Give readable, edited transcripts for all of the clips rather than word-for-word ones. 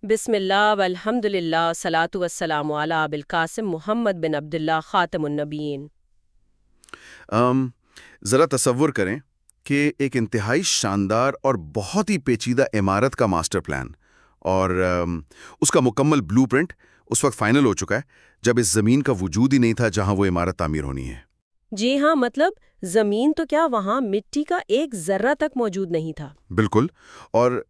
بسم اللہ والحمدللہ صلاۃ والسلام علی ابوالقاسم محمد بن عبداللہ خاتم النبیین۔ ام، ذرا تصور کریں کہ ایک انتہائی شاندار اور بہت ہی پیچیدہ عمارت کا ماسٹر پلان اور اس کا مکمل بلو پرنٹ اس وقت فائنل ہو چکا ہے جب اس زمین کا وجود ہی نہیں تھا جہاں وہ عمارت تعمیر ہونی ہے۔ جی ہاں، مطلب زمین تو کیا، وہاں مٹی کا ایک ذرہ تک موجود نہیں تھا۔ بالکل۔ اور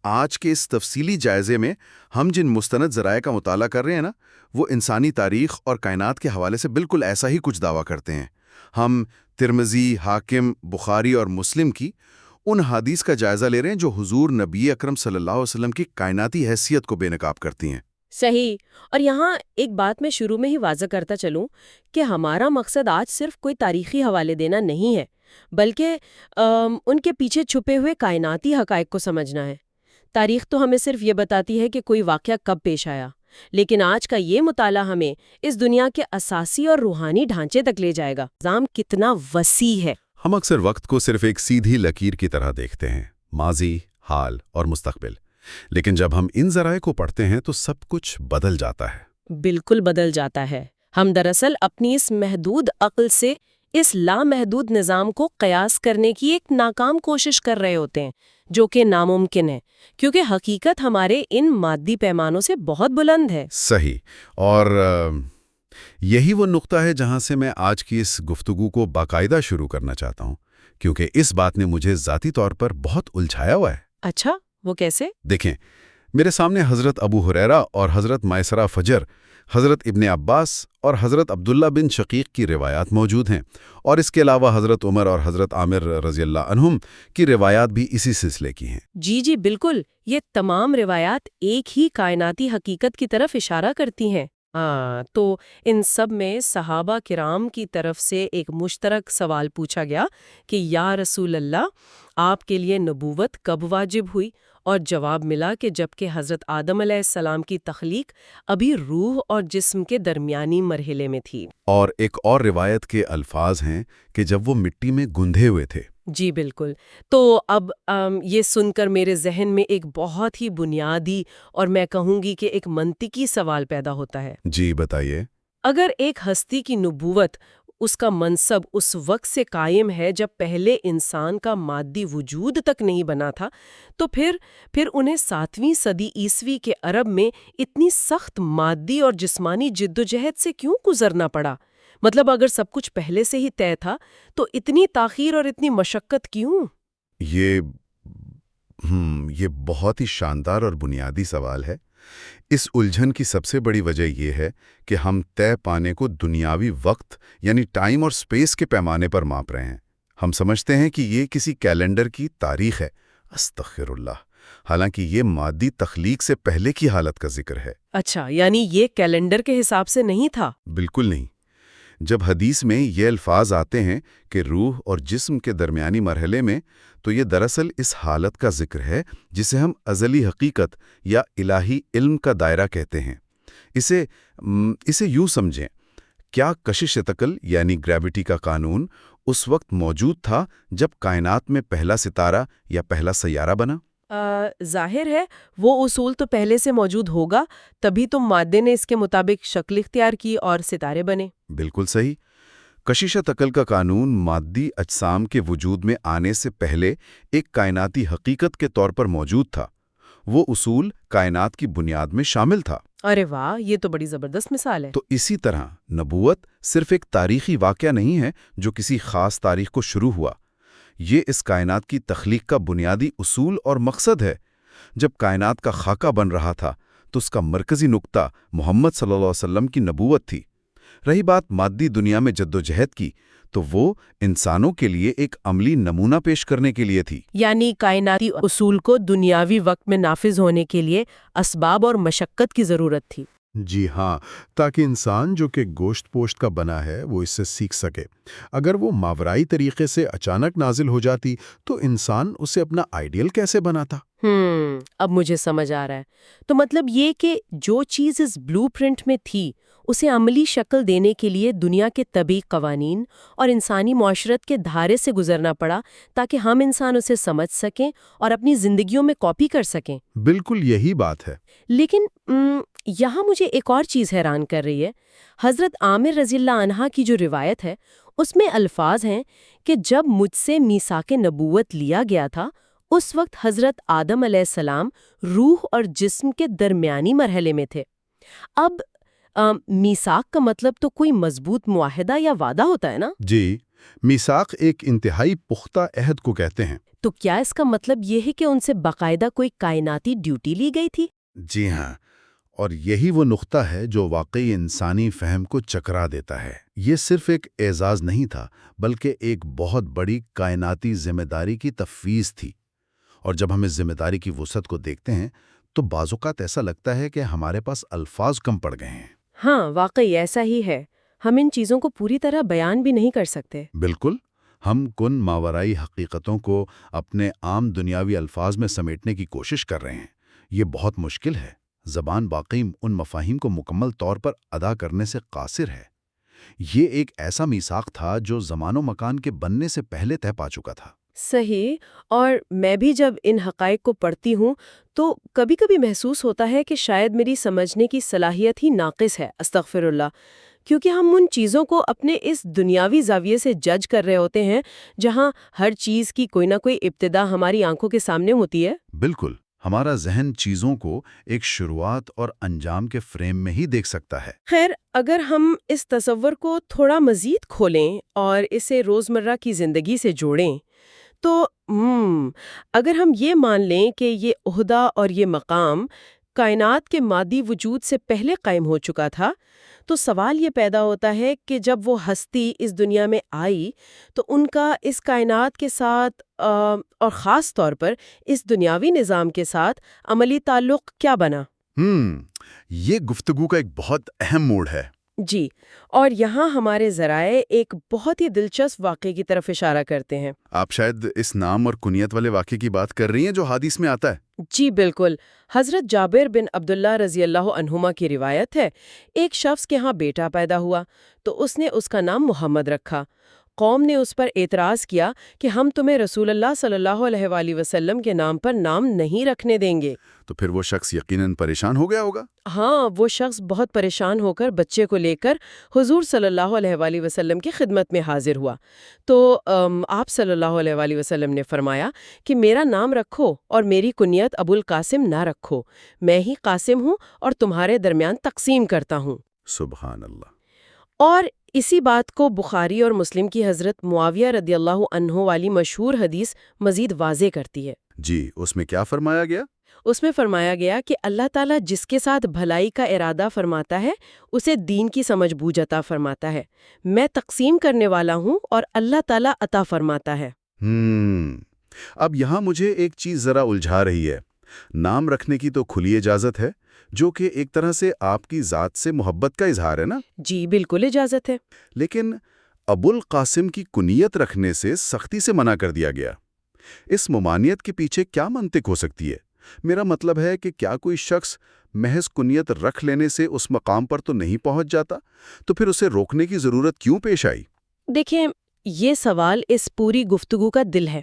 آج کے اس تفصیلی جائزے میں ہم جن مستند ذرائع کا مطالعہ کر رہے ہیں نا، وہ انسانی تاریخ اور کائنات کے حوالے سے بالکل ایسا ہی کچھ دعویٰ کرتے ہیں۔ ہم ترمذی، حاکم، بخاری اور مسلم کی ان حدیث کا جائزہ لے رہے ہیں جو حضور نبی اکرم صلی اللہ علیہ وسلم کی کائناتی حیثیت کو بے نقاب کرتی ہیں۔ صحیح۔ اور یہاں ایک بات میں شروع میں ہی واضح کرتا چلوں کہ ہمارا مقصد آج صرف کوئی تاریخی حوالے دینا نہیں ہے، بلکہ ان کے پیچھے چھپے ہوئے کائناتی حقائق کو سمجھنا ہے۔ تاریخ تو ہمیں صرف یہ بتاتی ہے کہ کوئی واقعہ کب پیش آیا، لیکن آج کا یہ مطالعہ ہمیں اس دنیا کے اساسی اور روحانی ڈھانچے تک لے جائے گا۔ نظام کتنا وسیع ہے۔ ہم اکثر وقت کو صرف ایک سیدھی لکیر کی طرح دیکھتے ہیں، ماضی، حال اور مستقبل، لیکن جب ہم ان ذرائع کو پڑھتے ہیں تو سب کچھ بدل جاتا ہے۔ بالکل بدل جاتا ہے۔ ہم دراصل اپنی اس محدود عقل سے اس لامحدود نظام کو قیاس کرنے کی ایک ناکام کوشش کر رہے ہوتے ہیں، جو کہ ناممکن ہے، کیونکہ حقیقت ہمارے ان مادی پیمانوں سے بہت بلند ہے۔ صحیح۔ اور یہی وہ نقطہ ہے جہاں سے میں آج کی اس گفتگو کو باقاعدہ شروع کرنا چاہتا ہوں، کیونکہ اس بات نے مجھے ذاتی طور پر بہت الجھایا ہوا ہے۔ اچھا، وہ کیسے؟ دیکھیں، میرے سامنے حضرت ابو ہریرہ اور حضرت میسرہ فجر، حضرت ابن عباس اور حضرت عبداللہ بن شقیق کی روایات موجود ہیں، اور اس کے علاوہ حضرت عمر اور حضرت عامر رضی اللہ عنہم کی روایات بھی اسی سلسلے کی ہیں۔ جی بالکل، یہ تمام روایات ایک ہی کائناتی حقیقت کی طرف اشارہ کرتی ہیں۔ تو ان سب میں صحابہ کرام کی طرف سے ایک مشترک سوال پوچھا گیا کہ یا رسول اللہ، آپ کے لیے نبوت کب واجب ہوئی؟ اور جواب ملا کہ جبکہ حضرت آدم علیہ السلام کی تخلیق ابھی روح اور جسم کے درمیانی مرحلے میں تھی۔ اور ایک اور روایت کے الفاظ ہیں کہ جب وہ مٹی میں گندھے ہوئے تھے۔ جی بالکل۔ تو اب یہ سن کر میرے ذہن میں ایک بہت ہی بنیادی اور میں کہوں گی کہ ایک منطقی سوال پیدا ہوتا ہے۔ جی بتائیے۔ اگر ایک ہستی کی نبوت، اس کا منصب اس وقت سے قائم ہے جب پہلے انسان کا مادی وجود تک نہیں بنا تھا، تو پھر انہیں 7ویں صدی عیسوی کے عرب میں اتنی سخت مادی اور جسمانی جدوجہد سے کیوں گزرنا پڑا؟ مطلب اگر سب کچھ پہلے سے ہی طے تھا تو اتنی تاخیر اور اتنی مشقت کیوں؟ یہ بہت ہی شاندار اور بنیادی سوال ہے۔ اس الجھن کی سب سے بڑی وجہ یہ ہے کہ ہم طے پانے کو دنیاوی وقت یعنی ٹائم اور سپیس کے پیمانے پر ماپ رہے ہیں۔ ہم سمجھتے ہیں کہ یہ کسی کیلنڈر کی تاریخ ہے، استغفر اللہ، حالانکہ یہ مادی تخلیق سے پہلے کی حالت کا ذکر ہے۔ اچھا، یعنی یہ کیلنڈر کے حساب سے نہیں تھا؟ بالکل نہیں۔ جب حدیث میں یہ الفاظ آتے ہیں کہ روح اور جسم کے درمیانی مرحلے میں، تو یہ دراصل اس حالت کا ذکر ہے جسے ہم ازلی حقیقت یا الہی علم کا دائرہ کہتے ہیں۔ اسے یوں سمجھیں، کیا کشش ثقل یعنی گریوٹی کا قانون اس وقت موجود تھا جب کائنات میں پہلا ستارہ یا پہلا سیارہ بنا؟ ظاہر ہے وہ اصول تو پہلے سے موجود ہوگا، تبھی تو مادے نے اس کے مطابق شکل اختیار کی اور ستارے بنے۔ بالکل صحیح۔ کشش ثقل کا قانون مادی اجسام کے وجود میں آنے سے پہلے ایک کائناتی حقیقت کے طور پر موجود تھا۔ وہ اصول کائنات کی بنیاد میں شامل تھا۔ ارے واہ، یہ تو بڑی زبردست مثال ہے۔ تو اسی طرح نبوت صرف ایک تاریخی واقعہ نہیں ہے جو کسی خاص تاریخ کو شروع ہوا۔ یہ اس کائنات کی تخلیق کا بنیادی اصول اور مقصد ہے۔ جب کائنات کا خاکہ بن رہا تھا تو اس کا مرکزی نقطہ محمد صلی اللہ علیہ وسلم کی نبوت تھی۔ رہی بات مادی دنیا میں جدوجہد کی، تو وہ انسانوں کے لیے ایک عملی نمونہ پیش کرنے کے لیے تھی۔ یعنی کائناتی اصول کو دنیاوی وقت میں نافذ ہونے کے لیے اسباب اور مشقت کی ضرورت تھی۔ جی ہاں، تاکہ انسان جو کہ گوشت پوشت کا بنا ہے وہ اس سے سیکھ سکے۔ اگر وہ ماورائی طریقے سے اچانک نازل ہو جاتی تو انسان اسے اپنا آئیڈیل کیسے بناتا؟ اب مجھے سمجھ آ رہا ہے۔ تو مطلب یہ کہ جو چیز اس بلو پرنٹ میں تھی اسے عملی شکل دینے کے لیے دنیا کے طبعی قوانین اور انسانی معاشرت کے دھارے سے گزرنا پڑا تاکہ ہم انسان اسے سمجھ سکیں اور اپنی زندگیوں میں کاپی کر سکیں۔ بالکل یہی بات ہے۔ لیکن یہاں مجھے ایک اور چیز حیران کر رہی ہے۔ حضرت عامر رضی اللہ عنہ کی جو روایت ہے اس میں الفاظ ہیں کہ جب مجھ سے میثاق نبوت لیا گیا تھا اس وقت حضرت آدم علیہ السلام روح اور جسم کے درمیانی مرحلے میں تھے۔ اب میثاق کا مطلب تو کوئی مضبوط معاہدہ یا وعدہ ہوتا ہے نا؟ جی، میثاق ایک انتہائی پختہ عہد کو کہتے ہیں۔ تو کیا اس کا مطلب یہ ہے کہ ان سے باقاعدہ کوئی کائناتی ڈیوٹی لی گئی تھی؟ جی ہاں، اور یہی وہ نقطہ ہے جو واقعی انسانی فہم کو چکرا دیتا ہے۔ یہ صرف ایک اعزاز نہیں تھا بلکہ ایک بہت بڑی کائناتی ذمہ داری کی تفویض تھی، اور جب ہم اس ذمہ داری کی وسعت کو دیکھتے ہیں تو بعض اوقات ایسا لگتا ہے کہ ہمارے پاس الفاظ کم پڑ گئے ہیں۔ ہاں، واقعی ایسا ہی ہے۔ ہم ان چیزوں کو پوری طرح بیان بھی نہیں کر سکتے۔ بالکل، ہم کن ماورائی حقیقتوں کو اپنے عام دنیاوی الفاظ میں سمیٹنے کی کوشش کر رہے ہیں۔ یہ بہت مشکل ہے۔ زبان واقعی ان مفاہیم کو مکمل طور پر ادا کرنے سے قاصر ہے۔ یہ ایک ایسا میثاق تھا جو زمان و مکان کے بننے سے پہلے طے پا چکا تھا۔ صحیح، اور میں بھی جب ان حقائق کو پڑھتی ہوں تو کبھی کبھی محسوس ہوتا ہے کہ شاید میری سمجھنے کی صلاحیت ہی ناقص ہے، استغفر اللہ، کیونکہ ہم ان چیزوں کو اپنے اس دنیاوی زاویے سے جج کر رہے ہوتے ہیں جہاں ہر چیز کی کوئی نہ کوئی ابتدا ہماری آنکھوں کے سامنے ہوتی ہے۔ بالکل، ہمارا ذہن چیزوں کو ایک شروعات اور انجام کے فریم میں ہی دیکھ سکتا ہے۔ خیر، اگر ہم اس تصور کو تھوڑا مزید کھولیں اور اسے روزمرہ کی زندگی سے جوڑیں تو اگر ہم یہ مان لیں کہ یہ عہدہ اور یہ مقام کائنات کے مادی وجود سے پہلے قائم ہو چکا تھا، تو سوال یہ پیدا ہوتا ہے کہ جب وہ ہستی اس دنیا میں آئی تو ان کا اس کائنات کے ساتھ اور خاص طور پر اس دنیاوی نظام کے ساتھ عملی تعلق کیا بنا؟ یہ گفتگو کا ایک بہت اہم موڑ ہے۔ جی، اور یہاں ہمارے ذرائع ایک بہت ہی دلچسپ واقعے کی طرف اشارہ کرتے ہیں۔ آپ شاید اس نام اور کنیت والے واقعے کی بات کر رہی ہیں جو حدیث میں آتا ہے۔ جی بالکل، حضرت جابر بن عبداللہ رضی اللہ عنہما کی روایت ہے، ایک شخص کے ہاں بیٹا پیدا ہوا تو اس نے اس کا نام محمد رکھا۔ قوم نے اس پر اعتراض کیا کہ ہم تمہیں رسول اللہ صلی اللہ علیہ وآلہ وسلم کے نام پر نام نہیں رکھنے دیں گے۔ تو پھر وہ شخص یقیناً پریشان ہو گیا ہوگا۔ ہاں، وہ شخص بہت پریشان ہو کر بچے کو لے کر حضور صلی اللہ علیہ وآلہ وسلم کی خدمت میں حاضر ہوا تو آپ صلی اللہ علیہ وآلہ وسلم نے فرمایا کہ میرا نام رکھو اور میری کنیت ابو القاسم نہ رکھو، میں ہی قاسم ہوں اور تمہارے درمیان تقسیم کرتا ہوں۔ سبحان اللہ۔ اور اسی بات کو بخاری اور مسلم کی حضرت معاویہ رضی اللہ عنہ والی مشہور حدیث مزید واضح کرتی ہے۔ جی، اس میں کیا فرمایا گیا؟ اس میں فرمایا گیا کہ اللہ تعالیٰ جس کے ساتھ بھلائی کا ارادہ فرماتا ہے اسے دین کی سمجھ بوجھ عطا فرماتا ہے۔ میں تقسیم کرنے والا ہوں اور اللہ تعالیٰ عطا فرماتا ہے۔ اب یہاں مجھے ایک چیز ذرا الجھا رہی ہے۔ نام رکھنے کی تو کھلی اجازت ہے جو کہ ایک طرح سے آپ کی ذات سے محبت کا اظہار ہے نا؟ جی بالکل اجازت ہے، لیکن ابو القاسم کی کنیت رکھنے سے سختی سے منع کر دیا گیا۔ اس ممانعت کے پیچھے کیا منطق ہو سکتی ہے؟ میرا مطلب ہے کہ کیا کوئی شخص محض کنیت رکھ لینے سے اس مقام پر تو نہیں پہنچ جاتا؟ تو پھر اسے روکنے کی ضرورت کیوں پیش آئی؟ دیکھیں، یہ سوال اس پوری گفتگو کا دل ہے۔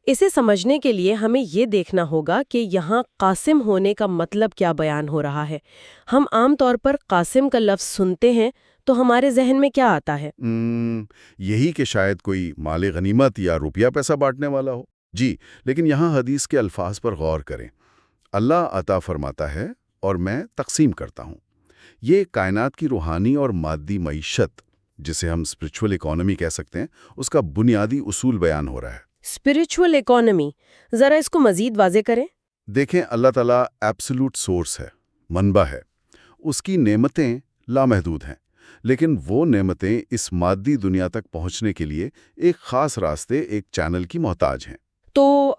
اسے سمجھنے کے لیے ہمیں یہ دیکھنا ہوگا کہ یہاں قاسم ہونے کا مطلب کیا بیان ہو رہا ہے۔ ہم عام طور پر قاسم کا لفظ سنتے ہیں تو ہمارے ذہن میں کیا آتا ہے؟ یہی کہ شاید کوئی مال غنیمت یا روپیہ پیسہ بانٹنے والا ہو۔ جی، لیکن یہاں حدیث کے الفاظ پر غور کریں۔ اللہ عطا فرماتا ہے اور میں تقسیم کرتا ہوں۔ یہ کائنات کی روحانی اور مادی معیشت، جسے ہم اسپرچول اکانومی کہہ سکتے ہیں، اس کا بنیادی اصول بیان ہو رہا ہے۔ اسپرچول اکانومی، ذرا اس کو مزید واضح کریں۔ دیکھیں، اللہ تعالیٰ ایبسولوٹ سورس ہے، منبع ہے۔ اس کی نعمتیں لامحدود ہیں، لیکن وہ نعمتیں اس مادی دنیا تک پہنچنے کے لیے ایک خاص راستے، ایک چینل کی محتاج ہیں۔ تو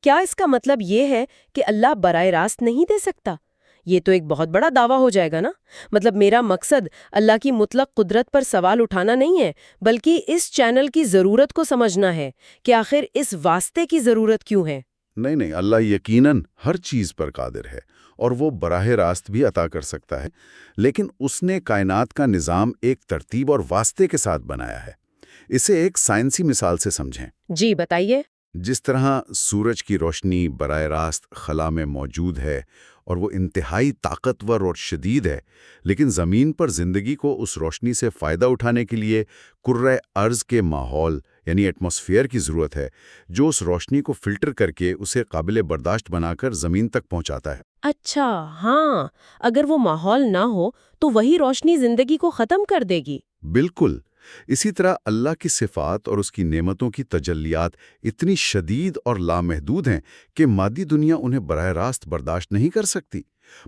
کیا اس کا مطلب یہ ہے کہ اللہ براہ راست نہیں دے سکتا؟ یہ تو ایک بہت بڑا دعویٰ ہو جائے گا نا۔ مطلب میرا مقصد اللہ کی مطلق قدرت پر سوال اٹھانا نہیں ہے، بلکہ اس چینل کی ضرورت کو سمجھنا ہے کہ آخر اس واسطے کی ضرورت کیوں ہے۔ نہیں، اللہ یقیناً ہر چیز پر قادر ہے اور وہ براہ راست بھی عطا کر سکتا ہے، لیکن اس نے کائنات کا نظام ایک ترتیب اور واسطے کے ساتھ بنایا ہے۔ اسے ایک سائنسی مثال سے سمجھیں۔ جی بتائیے۔ جس طرح سورج کی روشنی براہ راست خلا میں موجود ہے اور وہ انتہائی طاقتور اور شدید ہے، لیکن زمین پر زندگی کو اس روشنی سے فائدہ اٹھانے کے لیے کرۂ ارض کے ماحول یعنی ایٹماسفیئر کی ضرورت ہے، جو اس روشنی کو فلٹر کر کے اسے قابل برداشت بنا کر زمین تک پہنچاتا ہے۔ اچھا، ہاں، اگر وہ ماحول نہ ہو تو وہی روشنی زندگی کو ختم کر دے گی۔ بالکل اسی طرح اللہ کی صفات اور اس کی نعمتوں کی تجلیات اتنی شدید اور لامحدود ہیں کہ مادی دنیا انہیں براہ راست برداشت نہیں کر سکتی۔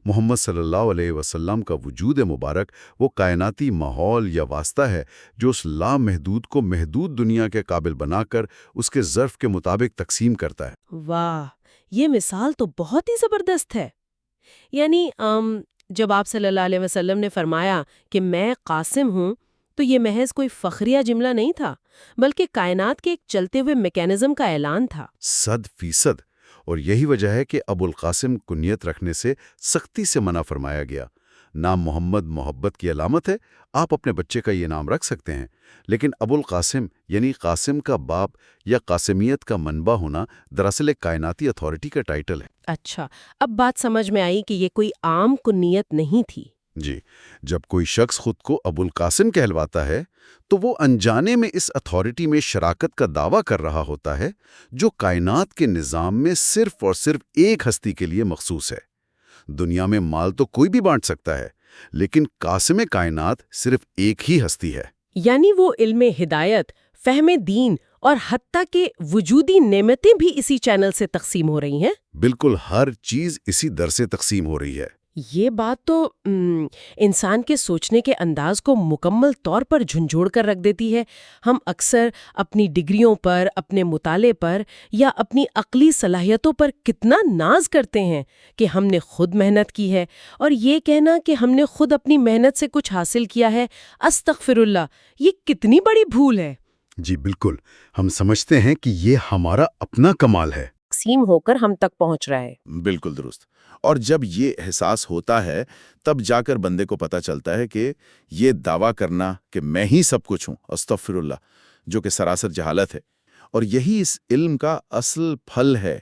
محمد صلی اللہ علیہ وسلم کا وجود مبارک وہ کائناتی ماحول یا واسطہ ہے جو اس لامحدود کو محدود دنیا کے قابل بنا کر اس کے ظرف کے مطابق تقسیم کرتا ہے۔ واہ، یہ مثال تو بہت ہی زبردست ہے۔ یعنی جب آپ صلی اللہ علیہ وسلم نے فرمایا کہ میں قاسم ہوں، تو یہ محض کوئی فخریہ جملہ نہیں تھا، بلکہ کائنات کے ایک چلتے ہوئے میکینزم کا اعلان تھا۔ 100%۔ اور یہی وجہ ہے کہ ابو القاسم کنیت رکھنے سے سختی سے منع فرمایا گیا۔ نام محمد محبت کی علامت ہے، آپ اپنے بچے کا یہ نام رکھ سکتے ہیں، لیکن ابو القاسم یعنی قاسم کا باپ یا قاسمیت کا منبع ہونا دراصل ایک کائناتی اتھارٹی کا ٹائٹل ہے۔ اچھا، اب بات سمجھ میں آئی کہ یہ کوئی عام کنیت نہیں تھی۔ جی، جب کوئی شخص خود کو ابو القاسم کہلواتا ہے تو وہ انجانے میں اس اتھارٹی میں شراکت کا دعویٰ کر رہا ہوتا ہے جو کائنات کے نظام میں صرف اور صرف ایک ہستی کے لیے مخصوص ہے۔ دنیا میں مال تو کوئی بھی بانٹ سکتا ہے، لیکن قاسم کائنات صرف ایک ہی ہستی ہے۔ یعنی وہ علم ہدایت، فہم دین اور حتیٰ کہ وجودی نعمتیں بھی اسی چینل سے تقسیم ہو رہی ہیں؟ بالکل، ہر چیز اسی در سے تقسیم ہو رہی ہے۔ یہ بات تو انسان کے سوچنے کے انداز کو مکمل طور پر جھنجھوڑ کر رکھ دیتی ہے۔ ہم اکثر اپنی ڈگریوں پر، اپنے مطالعے پر یا اپنی عقلی صلاحیتوں پر کتنا ناز کرتے ہیں کہ ہم نے خود محنت کی ہے، اور یہ کہنا کہ ہم نے خود اپنی محنت سے کچھ حاصل کیا ہے، استغفر اللہ، یہ کتنی بڑی بھول ہے۔ جی بالکل، ہم سمجھتے ہیں کہ یہ ہمارا اپنا کمال ہے، تقسیم ہو کر ہم تک پہنچ رہا ہے۔ بالکل درست۔ اور جب یہ احساس ہوتا ہے تب جا کر بندے کو پتہ چلتا ہے کہ یہ دعویٰ کرنا کہ میں ہی سب کچھ ہوں، استغفر اللہ، جو کہ سراسر جہالت ہے، اور یہی اس علم کا اصل پھل ہے۔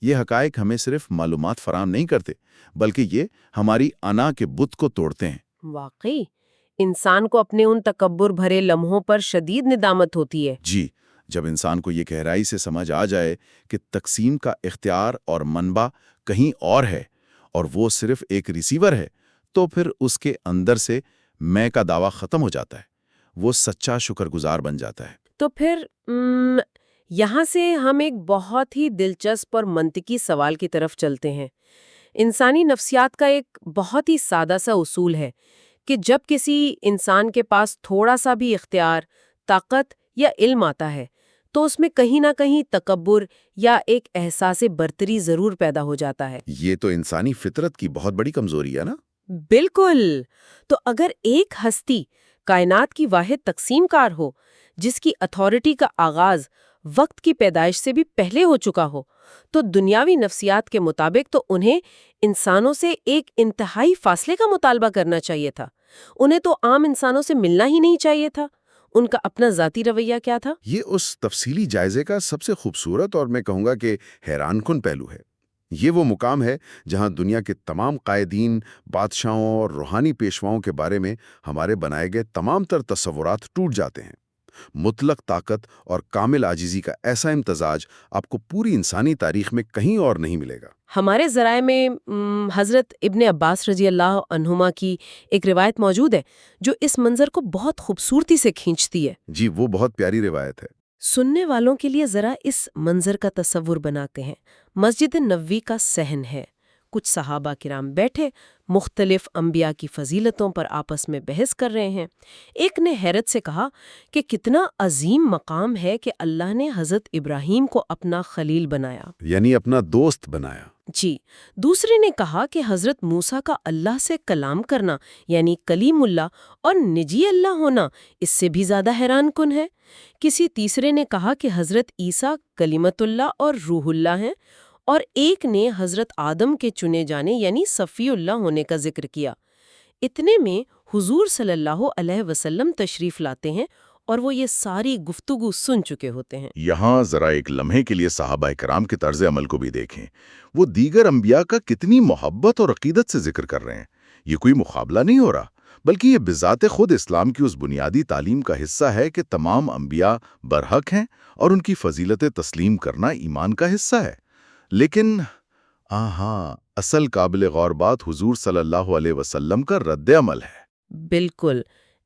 یہ حقائق ہمیں صرف معلومات فراہم نہیں کرتے، بلکہ یہ ہماری انا کے بت کو توڑتے ہیں۔ واقعی انسان کو اپنے ان تکبر بھرے لمحوں پر شدید ندامت ہوتی ہے۔ جی، جب انسان کو یہ گہرائی سے سمجھ آ جائے کہ تقسیم کا اختیار اور منبع کہیں اور ہے اور وہ صرف ایک ریسیور ہے، تو پھر اس کے اندر سے میں کا دعویٰ ختم ہو جاتا ہے، وہ سچا شکر گزار بن جاتا ہے۔ تو پھر یہاں سے ہم ایک بہت ہی دلچسپ اور منطقی سوال کی طرف چلتے ہیں۔ انسانی نفسیات کا ایک بہت ہی سادہ سا اصول ہے کہ جب کسی انسان کے پاس تھوڑا سا بھی اختیار، طاقت یا علم آتا ہے تو اس میں کہیں نہ کہیں تکبر یا ایک احساس برتری ضرور پیدا ہو جاتا ہے۔ یہ تو انسانی فطرت کی بہت بڑی کمزوری ہے نا؟ بالکل۔ تو اگر ایک ہستی کائنات کی واحد تقسیم کار ہو، جس کی اتھارٹی کا آغاز وقت کی پیدائش سے بھی پہلے ہو چکا ہو، تو دنیاوی نفسیات کے مطابق تو انہیں انسانوں سے ایک انتہائی فاصلے کا مطالبہ کرنا چاہیے تھا۔ انہیں تو عام انسانوں سے ملنا ہی نہیں چاہیے تھا۔ ان کا اپنا ذاتی رویہ کیا تھا؟ یہ اس تفصیلی جائزے کا سب سے خوبصورت اور میں کہوں گا کہ حیران کن پہلو ہے۔ یہ وہ مقام ہے جہاں دنیا کے تمام قائدین، بادشاہوں اور روحانی پیشواؤں کے بارے میں ہمارے بنائے گئے تمام تر تصورات ٹوٹ جاتے ہیں۔ مطلق طاقت اور کامل عاجزی کا ایسا امتزاج آپ کو پوری انسانی تاریخ میں کہیں اور نہیں ملے گا۔ ہمارے ذرائع میں حضرت ابن عباس رضی اللہ عنہما کی ایک روایت موجود ہے جو اس منظر کو بہت خوبصورتی سے کھینچتی ہے۔ جی، وہ بہت پیاری روایت ہے۔ سننے والوں کے لیے ذرا اس منظر کا تصور بناتے ہیں۔ مسجد نبوی کا صحن ہے، کچھ صحابہ کرام بیٹھے مختلف انبیاء کی فضیلتوں پر آپس میں بحث کر رہے ہیں۔ ایک نے حیرت سے کہا کہ کتنا عظیم مقام ہے کہ اللہ نے حضرت ابراہیم کو اپنا خلیل بنایا، یعنی اپنا دوست بنایا۔ جی۔ دوسرے نے کہا کہ حضرت موسیٰ کا اللہ سے کلام کرنا یعنی کلیم اللہ اور نجی اللہ ہونا اس سے بھی زیادہ حیران کن ہے۔ کسی تیسرے نے کہا کہ حضرت عیسیٰ کلیمت اللہ اور روح اللہ ہیں، اور ایک نے حضرت آدم کے چنے جانے یعنی صفی اللہ ہونے کا ذکر کیا۔ اتنے میں حضور صلی اللہ علیہ وسلم تشریف لاتے ہیں اور وہ یہ ساری گفتگو سن چکے ہوتے ہیں۔ یہاں ذرا ایک لمحے کے لیے صحابہ کرام کے طرز عمل کو بھی دیکھیں۔ وہ دیگر انبیاء کا کتنی محبت اور عقیدت سے ذکر کر رہے ہیں۔ یہ کوئی مقابلہ نہیں ہو رہا، بلکہ یہ بذات خود اسلام کی اس بنیادی تعلیم کا حصہ ہے کہ تمام انبیاء برحق ہیں اور ان کی فضیلت تسلیم کرنا ایمان کا حصہ ہے۔ لیکن اصل قابل غور بات حضور صلی اللہ علیہ وسلم کا رد عمل ہے۔ بالکل،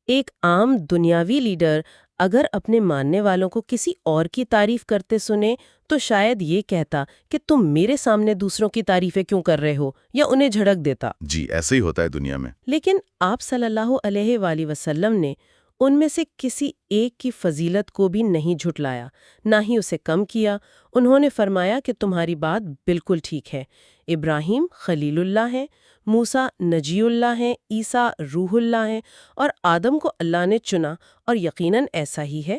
ایک عام دنیاوی لیڈر اگر اپنے ماننے والوں کو کسی اور کی تعریف کرتے سنے تو شاید یہ کہتا کہ تم میرے سامنے دوسروں کی تعریفیں کیوں کر رہے ہو، یا انہیں جھڑک دیتا۔ جی، ایسے ہی ہوتا ہے دنیا میں۔ لیکن آپ صلی اللہ علیہ وآلہ وسلم نے ان میں سے کسی ایک کی فضیلت کو بھی نہیں جھٹلایا، نہ ہی اسے کم کیا۔ انہوں نے فرمایا کہ تمہاری بات بالکل ٹھیک ہے، ابراہیم خلیل اللہ ہیں، موسیٰ نجی اللہ ہیں، عیسیٰ روح اللہ ہیں، اور آدم کو اللہ نے چنا اور یقیناً ایسا ہی ہے۔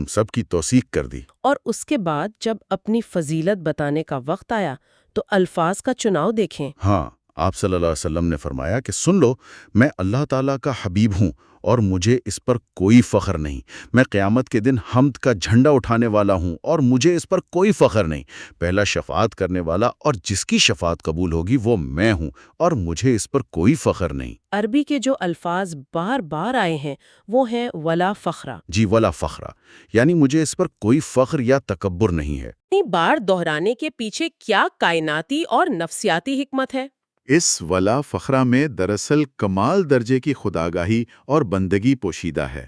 سب کی توثیق کر دی۔ اور اس کے بعد جب اپنی فضیلت بتانے کا وقت آیا تو الفاظ کا چناؤ دیکھیں۔ ہاں، آپ صلی اللہ علیہ وسلم نے فرمایا کہ سن لو، میں اللہ تعالیٰ کا حبیب ہوں اور مجھے اس پر کوئی فخر نہیں۔ میں قیامت کے دن حمد کا جھنڈا اٹھانے والا ہوں اور مجھے اس پر کوئی فخر نہیں۔ پہلا شفاعت کرنے والا اور جس کی شفاعت قبول ہوگی وہ میں ہوں اور مجھے اس پر کوئی فخر نہیں۔ عربی کے جو الفاظ بار بار آئے ہیں وہ ہیں ولا فخرہ۔ جی، ولا فخرہ، یعنی مجھے اس پر کوئی فخر یا تکبر نہیں ہے۔ اتنی بار دہرانے کے پیچھے کیا کائناتی اور نفسیاتی حکمت ہے؟ اس ولا فخرہ میں دراصل کمال درجے کی خودآگاہی اور بندگی پوشیدہ ہے۔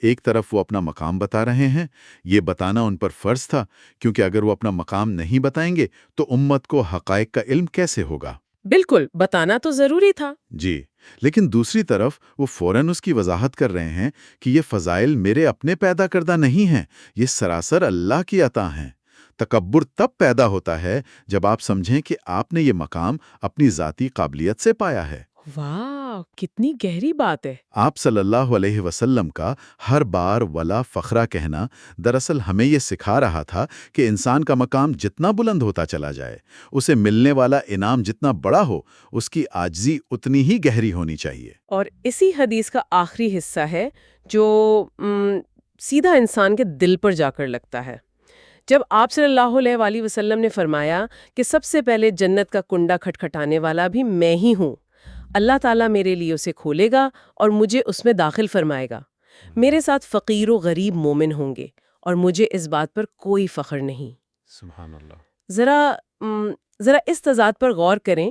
ایک طرف وہ اپنا مقام بتا رہے ہیں، یہ بتانا ان پر فرض تھا، کیونکہ اگر وہ اپنا مقام نہیں بتائیں گے تو امت کو حقائق کا علم کیسے ہوگا؟ بالکل، بتانا تو ضروری تھا۔ جی، لیکن دوسری طرف وہ فوراً اس کی وضاحت کر رہے ہیں کہ یہ فضائل میرے اپنے پیدا کردہ نہیں ہیں، یہ سراسر اللہ کی عطا ہیں۔ تکبر تب پیدا ہوتا ہے جب آپ سمجھیں کہ آپ نے یہ مقام اپنی ذاتی قابلیت سے پایا ہے۔ واہ، کتنی گہری بات ہے۔ آپ صلی اللہ علیہ وسلم کا ہر بار ولا فخرہ کہنا دراصل ہمیں یہ سکھا رہا تھا کہ انسان کا مقام جتنا بلند ہوتا چلا جائے، اسے ملنے والا انعام جتنا بڑا ہو، اس کی عاجزی اتنی ہی گہری ہونی چاہیے۔ اور اسی حدیث کا آخری حصہ ہے جو سیدھا انسان کے دل پر جا کر لگتا ہے۔ جب آپ صلی اللہ علیہ وآلہ وسلم نے فرمایا کہ سب سے پہلے جنت کا کنڈا کھٹکھٹانے والا بھی میں ہی ہوں، اللہ تعالیٰ میرے لیے اسے کھولے گا اور مجھے اس میں داخل فرمائے گا۔ میرے ساتھ فقیر و غریب مومن ہوں گے اور مجھے اس بات پر کوئی فخر نہیں۔ سبحان اللہ۔ ذرا اس تضاد پر غور کریں۔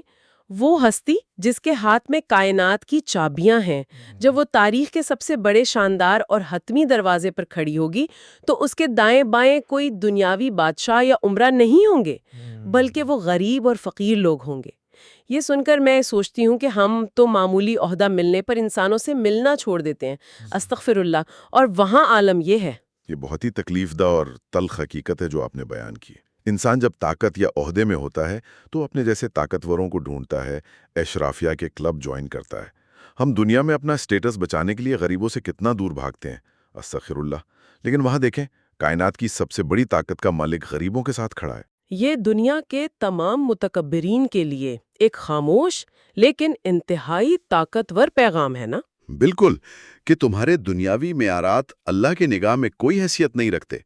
وہ ہستی جس کے ہاتھ میں کائنات کی چابیاں ہیں، جب وہ تاریخ کے سب سے بڑے شاندار اور حتمی دروازے پر کھڑی ہوگی تو اس کے دائیں بائیں کوئی دنیاوی بادشاہ یا عمرہ نہیں ہوں گے، بلکہ وہ غریب اور فقیر لوگ ہوں گے۔ یہ سن کر میں سوچتی ہوں کہ ہم تو معمولی عہدہ ملنے پر انسانوں سے ملنا چھوڑ دیتے ہیں، استغفر اللہ، اور وہاں عالم یہ ہے۔ یہ بہت ہی تکلیف دہ اور تلخ حقیقت ہے جو آپ نے بیان کی۔ انسان جب طاقت یا عہدے میں ہوتا ہے تو اپنے جیسے طاقتوروں کو ڈھونڈتا ہے، اشرافیہ کے کلب جوائن کرتا ہے۔ ہم دنیا میں اپنا سٹیٹس بچانے کے لیے غریبوں سے کتنا دور بھاگتے ہیں، استغفر اللہ، لیکن وہاں دیکھیں کائنات کی سب سے بڑی طاقت کا مالک غریبوں کے ساتھ کھڑا ہے۔ یہ دنیا کے تمام متکبرین کے لیے ایک خاموش لیکن انتہائی طاقتور پیغام ہے نا؟ بالکل، کہ تمہارے دنیاوی معیارات اللہ کے نگاہ میں کوئی حیثیت نہیں رکھتے،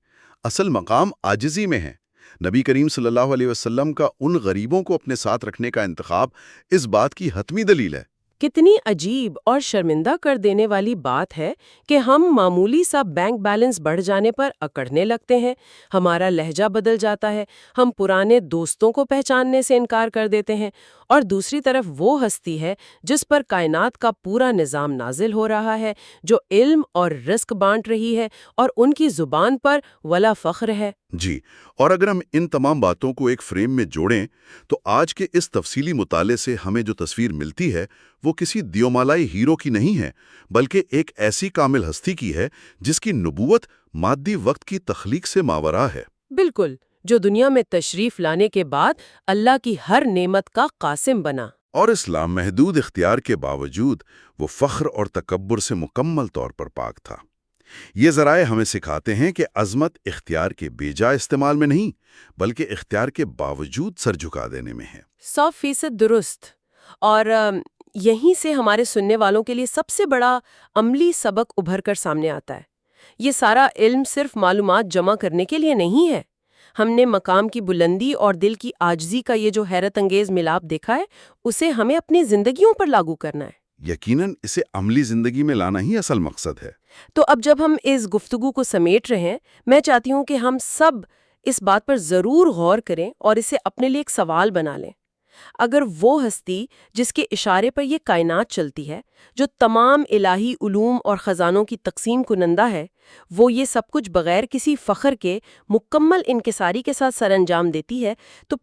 اصل مقام عاجزی میں ہے۔ نبی کریم صلی اللہ علیہ وسلم کا ان غریبوں کو اپنے ساتھ رکھنے کا انتخاب اس بات کی حتمی دلیل ہے۔ کتنی عجیب اور شرمندہ کر دینے والی بات ہے کہ ہم معمولی سا بینک بیلنس بڑھ جانے پر اکڑنے لگتے ہیں، ہمارا لہجہ بدل جاتا ہے، ہم پرانے دوستوں کو پہچاننے سے انکار کر دیتے ہیں، اور دوسری طرف وہ ہستی ہے جس پر کائنات کا پورا نظام نازل ہو رہا ہے، جو علم اور رزق بانٹ رہی ہے، اور ان کی زبان پر ولا فخر ہے۔ جی، اور اگر ہم ان تمام باتوں کو ایک فریم میں جوڑیں تو آج کے اس تفصیلی مطالعے سے ہمیں جو تصویر ملتی ہے وہ کسی دیومالائی ہیرو کی نہیں ہے، بلکہ ایک ایسی کامل ہستی کی ہے جس کی نبوت مادی وقت کی تخلیق سے ماورا ہے۔ بالکل، جو دنیا میں تشریف لانے کے بعد اللہ کی ہر نعمت کا قاسم بنا۔ اور اس لامحدود اختیار کے باوجود وہ فخر اور تکبر سے مکمل طور پر پاک تھا۔ یہ ذرائع ہمیں سکھاتے ہیں کہ عظمت اختیار کے بے جا استعمال میں نہیں، بلکہ اختیار کے باوجود سر جھکا دینے میں ہے۔ 100% درست۔ اور یہیں سے ہمارے سننے والوں کے لیے سب سے بڑا عملی سبق ابھر کر سامنے آتا ہے۔ یہ سارا علم صرف معلومات جمع کرنے کے لیے نہیں ہے۔ ہم نے مقام کی بلندی اور دل کی عاجزی کا یہ جو حیرت انگیز ملاپ دیکھا ہے، اسے ہمیں اپنی زندگیوں پر لاگو کرنا ہے۔ یقیناً اسے عملی زندگی میں لانا ہی اصل مقصد ہے۔ تو اب جب ہم اس گفتگو کو سمیٹ رہے ہیں، میں چاہتی ہوں کہ ہم سب اس بات پر ضرور غور کریں اور اسے اپنے لیے ایک سوال بنا لیں۔ اگر وہ ہستی جس کے اشارے پر یہ کائنات چلتی ہے، جو تمام الہی علوم اور خزانوں کی تقسیم کنندہ ہے، وہ یہ سب کچھ بغیر کسی فخر کے مکمل انکساری کے ساتھ سر انجام دیتی ہے، تو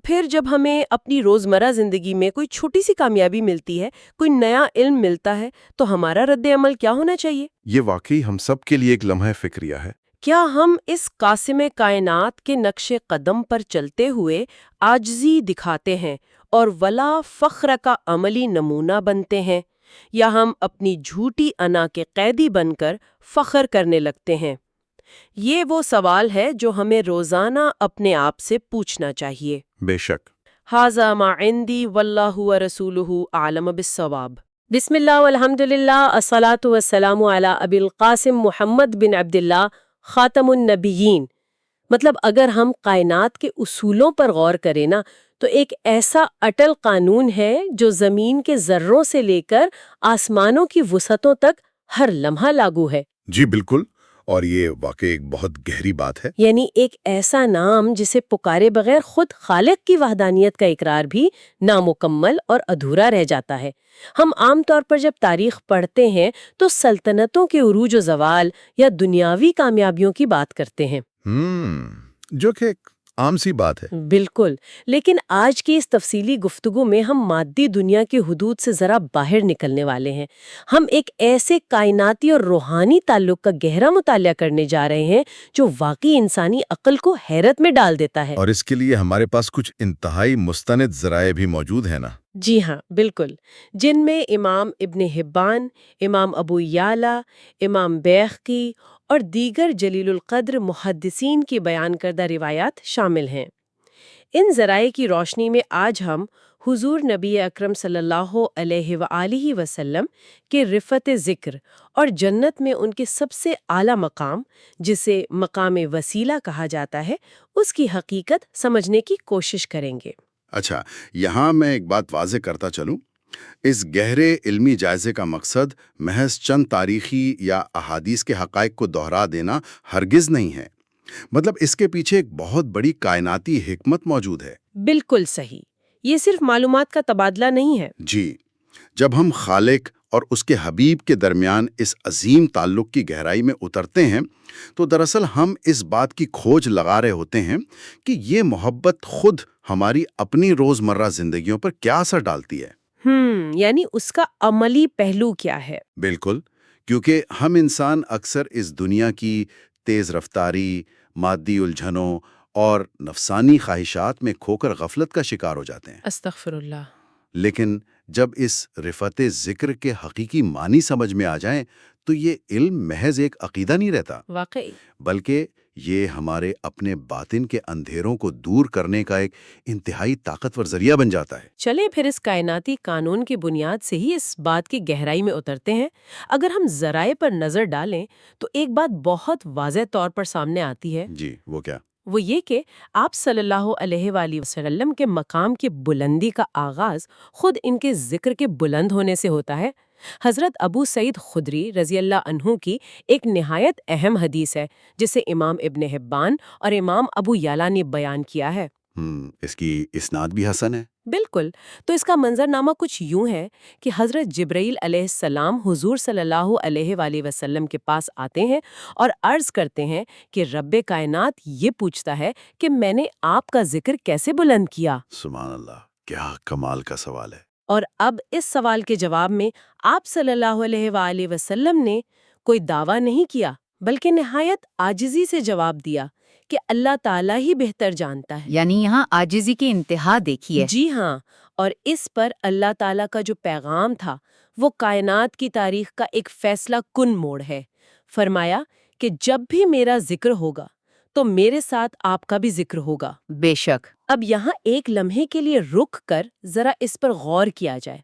پھر جب ہمیں اپنی روزمرہ زندگی میں کوئی چھوٹی سی کامیابی ملتی ہے، کوئی نیا علم ملتا ہے، تو ہمارا رد عمل کیا ہونا چاہیے؟ یہ واقعی ہم سب کے لیے ایک لمحہ فکریہ ہے۔ کیا ہم اس قاسم کائنات کے نقش قدم پر چلتے ہوئے عاجزی دکھاتے ہیں اور ولا فخر کا عملی نمونہ بنتے ہیں، یا ہم اپنی جھوٹی انا کے قیدی بن کر فخر کرنے لگتے ہیں؟ یہ وہ سوال ہے جو ہمیں روزانہ اپنے آپ سے پوچھنا چاہیے۔ بے شک۔ ھذا ما عندی واللہ ورسولہ اعلم بالصواب۔ بسم اللہ والحمد للہ، الصلاۃ والسلام علی ابی القاسم محمد بن عبداللہ خاتم النبیین۔ مطلب اگر ہم کائنات کے اصولوں پر غور کریں نا، تو ایک ایسا اٹل قانون ہے جو زمین کے ذروں سے لے کر آسمانوں کی وسعتوں تک ہر لمحہ لاگو ہے۔ جی بالکل، اور یہ واقعی ایک بہت گہری بات ہے۔ یعنی ایک ایسا نام جسے پکارے بغیر خود خالق کی وحدانیت کا اقرار بھی نامکمل اور ادھورا رہ جاتا ہے۔ ہم عام طور پر جب تاریخ پڑھتے ہیں تو سلطنتوں کے عروج و زوال یا دنیاوی کامیابیوں کی بات کرتے ہیں، جو کہ ایک عام سی بات ہے۔ بالکل۔ لیکن آج کی اس تفصیلی گفتگو میں ہم مادی دنیا کی حدود سے ذرا باہر نکلنے والے ہیں۔ ہم ایک ایسے کائناتی اور روحانی تعلق کا گہرا مطالعہ کرنے جا رہے ہیں جو واقعی انسانی عقل کو حیرت میں ڈال دیتا ہے۔ اور اس کے لیے ہمارے پاس کچھ انتہائی مستند ذرائع بھی موجود ہیں نا۔ جی ہاں، بالکل، جن میں امام ابن حبان، امام ابو یعلا، امام بیہقی اور دیگر جلیل القدر محدثین کی بیان کردہ روایات شامل ہیں۔ ان ذرائع کی روشنی میں آج ہم حضور نبی اکرم صلی اللہ علیہ وآلہ وسلم کے رفعت ذکر اور جنت میں ان کے سب سے اعلیٰ مقام، جسے مقام وسیلہ کہا جاتا ہے، اس کی حقیقت سمجھنے کی کوشش کریں گے۔ اچھا، یہاں میں ایک بات واضح کرتا چلوں۔ اس گہرے علمی جائزے کا مقصد محض چند تاریخی یا احادیث کے حقائق کو دہرا دینا ہرگز نہیں ہے۔ مطلب اس کے پیچھے ایک بہت بڑی کائناتی حکمت موجود ہے۔ بالکل صحیح، یہ صرف معلومات کا تبادلہ نہیں ہے۔ جی، جب ہم خالق اور اس کے حبیب کے درمیان اس عظیم تعلق کی گہرائی میں اترتے ہیں تو دراصل ہم اس بات کی کھوج لگا رہے ہوتے ہیں کہ یہ محبت خود ہماری اپنی روزمرہ زندگیوں پر کیا اثر ڈالتی ہے۔ یعنی اس کا عملی پہلو کیا ہے؟ بالکل، کیونکہ ہم انسان اکثر اس دنیا کی تیز رفتاری، مادی الجھنوں اور نفسانی خواہشات میں کھو کر غفلت کا شکار ہو جاتے ہیں۔ استغفر اللہ۔ لیکن جب اس رفعت ذکر کے حقیقی معنی سمجھ میں آ جائیں تو یہ علم محض ایک عقیدہ نہیں رہتا، واقعی بلکہ یہ ہمارے اپنے باطن کے اندھیروں کو دور کرنے کا ایک انتہائی طاقتور ذریعہ بن جاتا ہے۔ چلے پھر اس کائناتی قانون کی بنیاد سے ہی اس بات کی گہرائی میں اترتے ہیں۔ اگر ہم ذرائع پر نظر ڈالیں تو ایک بات بہت واضح طور پر سامنے آتی ہے، جی، وہ کیا؟ وہ یہ کہ آپ صلی اللہ علیہ وآلہ وسلم کے مقام کی بلندی کا آغاز خود ان کے ذکر کے بلند ہونے سے ہوتا ہے۔ حضرت ابو سعید خدری رضی اللہ عنہ کی ایک نہایت اہم حدیث ہے جسے امام ابن حبان اور امام ابو یعلا نے بیان کیا ہے۔ اس کی اسناد بھی حسن ہے۔ بالکل، تو اس کا منظرنامہ کچھ یوں ہے کہ حضرت جبرائیل علیہ السلام حضور صلی اللہ علیہ وآلہ وسلم کے پاس آتے ہیں اور عرض کرتے ہیں کہ رب کائنات یہ پوچھتا ہے کہ میں نے آپ کا ذکر کیسے بلند کیا۔ سبحان اللہ، کیا کمال کا سوال ہے۔ اور اب اس سوال کے جواب میں آپ صلی اللہ علیہ وآلہ وسلم نے کوئی دعویٰ نہیں کیا، بلکہ نہایت عاجزی سے جواب دیا کہ اللہ تعالیٰ ہی بہتر جانتا ہے۔ یعنی یہاں عاجزی کی انتہا دیکھیے۔ جی ہاں، اور اس پر اللہ تعالیٰ کا جو پیغام تھا وہ کائنات کی تاریخ کا ایک فیصلہ کن موڑ ہے۔ فرمایا کہ جب بھی میرا ذکر ہوگا تو میرے ساتھ آپ کا بھی ذکر ہوگا۔ بے شک۔ اب یہاں ایک لمحے کے لیے رک کر ذرا اس پر غور کیا جائے۔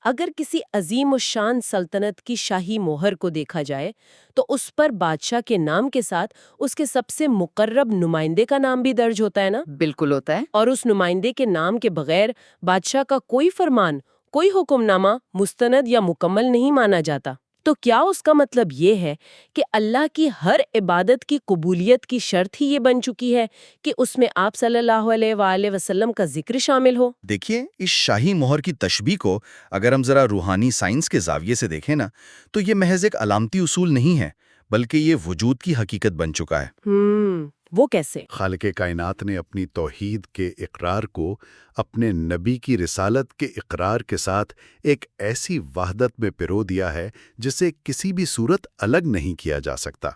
اگر کسی عظیم الشان سلطنت کی شاہی مہر کو دیکھا جائے تو اس پر بادشاہ کے نام کے ساتھ اس کے سب سے مقرب نمائندے کا نام بھی درج ہوتا ہے نا؟ بالکل ہوتا ہے۔ اور اس نمائندے کے نام کے بغیر بادشاہ کا کوئی فرمان، کوئی حکم نامہ مستند یا مکمل نہیں مانا جاتا۔ تو کیا اس کا مطلب یہ ہے کہ اللہ کی ہر عبادت کی قبولیت کی شرط ہی یہ بن چکی ہے کہ اس میں آپ صلی اللہ علیہ وآلہ وسلم کا ذکر شامل ہو؟ دیکھیے، اس شاہی مہر کی تشبیہ کو اگر ہم ذرا روحانی سائنس کے زاویے سے دیکھیں نا، تو یہ محض ایک علامتی اصول نہیں ہے، بلکہ یہ وجود کی حقیقت بن چکا ہے۔ وہ کیسے؟ خالق کائنات نے اپنی توحید کے اقرار کو اپنے نبی کی رسالت کے اقرار کے ساتھ ایک ایسی وحدت میں پرو دیا ہے جسے کسی بھی صورت الگ نہیں کیا جا سکتا۔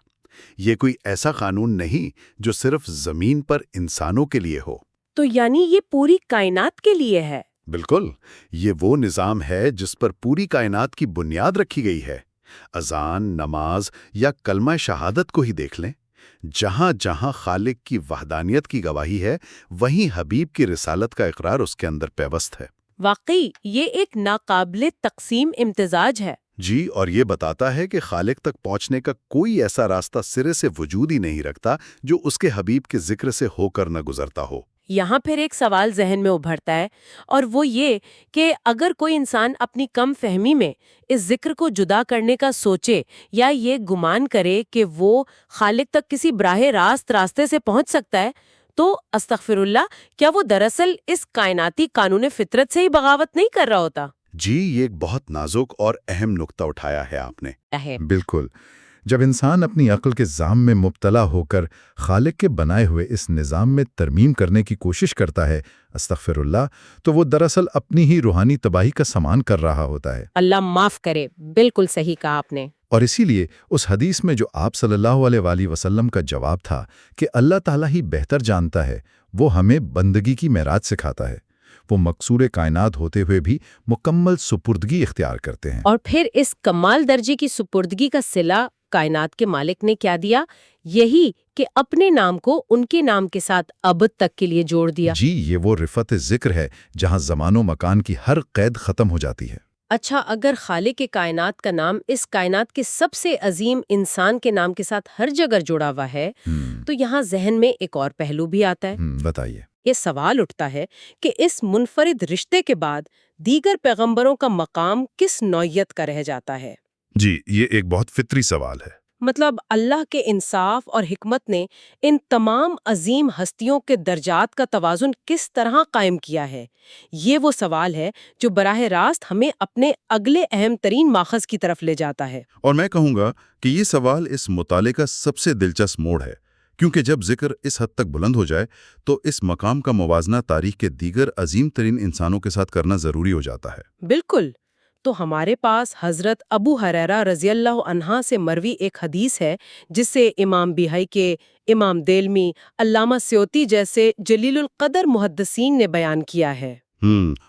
یہ کوئی ایسا قانون نہیں جو صرف زمین پر انسانوں کے لیے ہو۔ تو یعنی یہ پوری کائنات کے لیے ہے؟ بالکل، یہ وہ نظام ہے جس پر پوری کائنات کی بنیاد رکھی گئی ہے۔ اذان، نماز یا کلمہ شہادت کو ہی دیکھ لیں، جہاں جہاں خالق کی وحدانیت کی گواہی ہے، وہیں حبیب کی رسالت کا اقرار اس کے اندر پیوست ہے۔ واقعی یہ ایک ناقابل تقسیم امتزاج ہے۔ جی، اور یہ بتاتا ہے کہ خالق تک پہنچنے کا کوئی ایسا راستہ سرے سے وجود ہی نہیں رکھتا جو اس کے حبیب کے ذکر سے ہو کر نہ گزرتا ہو۔ یہاں پھر ایک سوال ذہن میں ابھرتا ہے، اور وہ یہ کہ اگر کوئی انسان اپنی کم فہمی میں اس ذکر کو جدا کرنے کا سوچے یا یہ گمان کرے کہ وہ خالق تک کسی براہ راست راستے سے پہنچ سکتا ہے، تو استغفر اللہ، کیا وہ دراصل اس کائناتی قانون فطرت سے ہی بغاوت نہیں کر رہا ہوتا؟ جی، یہ ایک بہت نازک اور اہم نقطہ اٹھایا ہے آپ نے۔ بالکل، جب انسان اپنی عقل کے زام میں مبتلا ہو کر خالق کے بنائے ہوئے اس نظام میں ترمیم کرنے کی کوشش کرتا ہے، استغفر اللہ، تو وہ دراصل اپنی ہی روحانی تباہی کا سامان کر رہا ہوتا ہے۔ اللہ معاف کرے، بالکل صحیح کہا آپ نے۔ اور اسی لیے اس حدیث میں جو آپ صلی اللہ علیہ وآلہ وسلم کا جواب تھا کہ اللہ تعالیٰ ہی بہتر جانتا ہے، وہ ہمیں بندگی کی معراج سکھاتا ہے۔ وہ مقصور کائنات ہوتے ہوئے بھی مکمل سپردگی اختیار کرتے ہیں۔ اور پھر اس کمال درجے کی سپردگی کا صلہ کائنات کے مالک نے کیا دیا؟ یہی کہ اپنے نام کو ان کے نام کے ساتھ ابد تک کے لیے جوڑ دیا۔ جی، یہ وہ رفعت ذکر ہے جہاں زمان و مکان کی ہر قید ختم ہو جاتی ہے۔ اچھا، اگر خالق کائنات کا نام اس کائنات کے سب سے عظیم انسان کے نام کے ساتھ ہر جگہ جڑا ہوا ہے، تو یہاں ذہن میں ایک اور پہلو بھی آتا ہے۔ بتائیے۔ یہ سوال اٹھتا ہے کہ اس منفرد رشتے کے بعد دیگر پیغمبروں کا مقام کس نوعیت کا رہ جاتا ہے؟ جی، یہ ایک بہت فطری سوال ہے۔ مطلب اللہ کے انصاف اور حکمت نے ان تمام عظیم ہستیوں کے درجات کا توازن کس طرح قائم کیا ہے؟ یہ وہ سوال ہے جو براہ راست ہمیں اپنے اگلے اہم ترین ماخذ کی طرف لے جاتا ہے۔ اور میں کہوں گا کہ یہ سوال اس مطالعے کا سب سے دلچسپ موڑ ہے، کیونکہ جب ذکر اس حد تک بلند ہو جائے تو اس مقام کا موازنہ تاریخ کے دیگر عظیم ترین انسانوں کے ساتھ کرنا ضروری ہو جاتا ہے۔ بالکل، تو ہمارے پاس حضرت ابو ہریرہ رضی اللہ عنہ سے مروی ایک حدیث ہے جسے امام بیہقی کے، امام دیلمی، علامہ سیوطی جیسے جلیل القدر محدثین نے بیان کیا ہے۔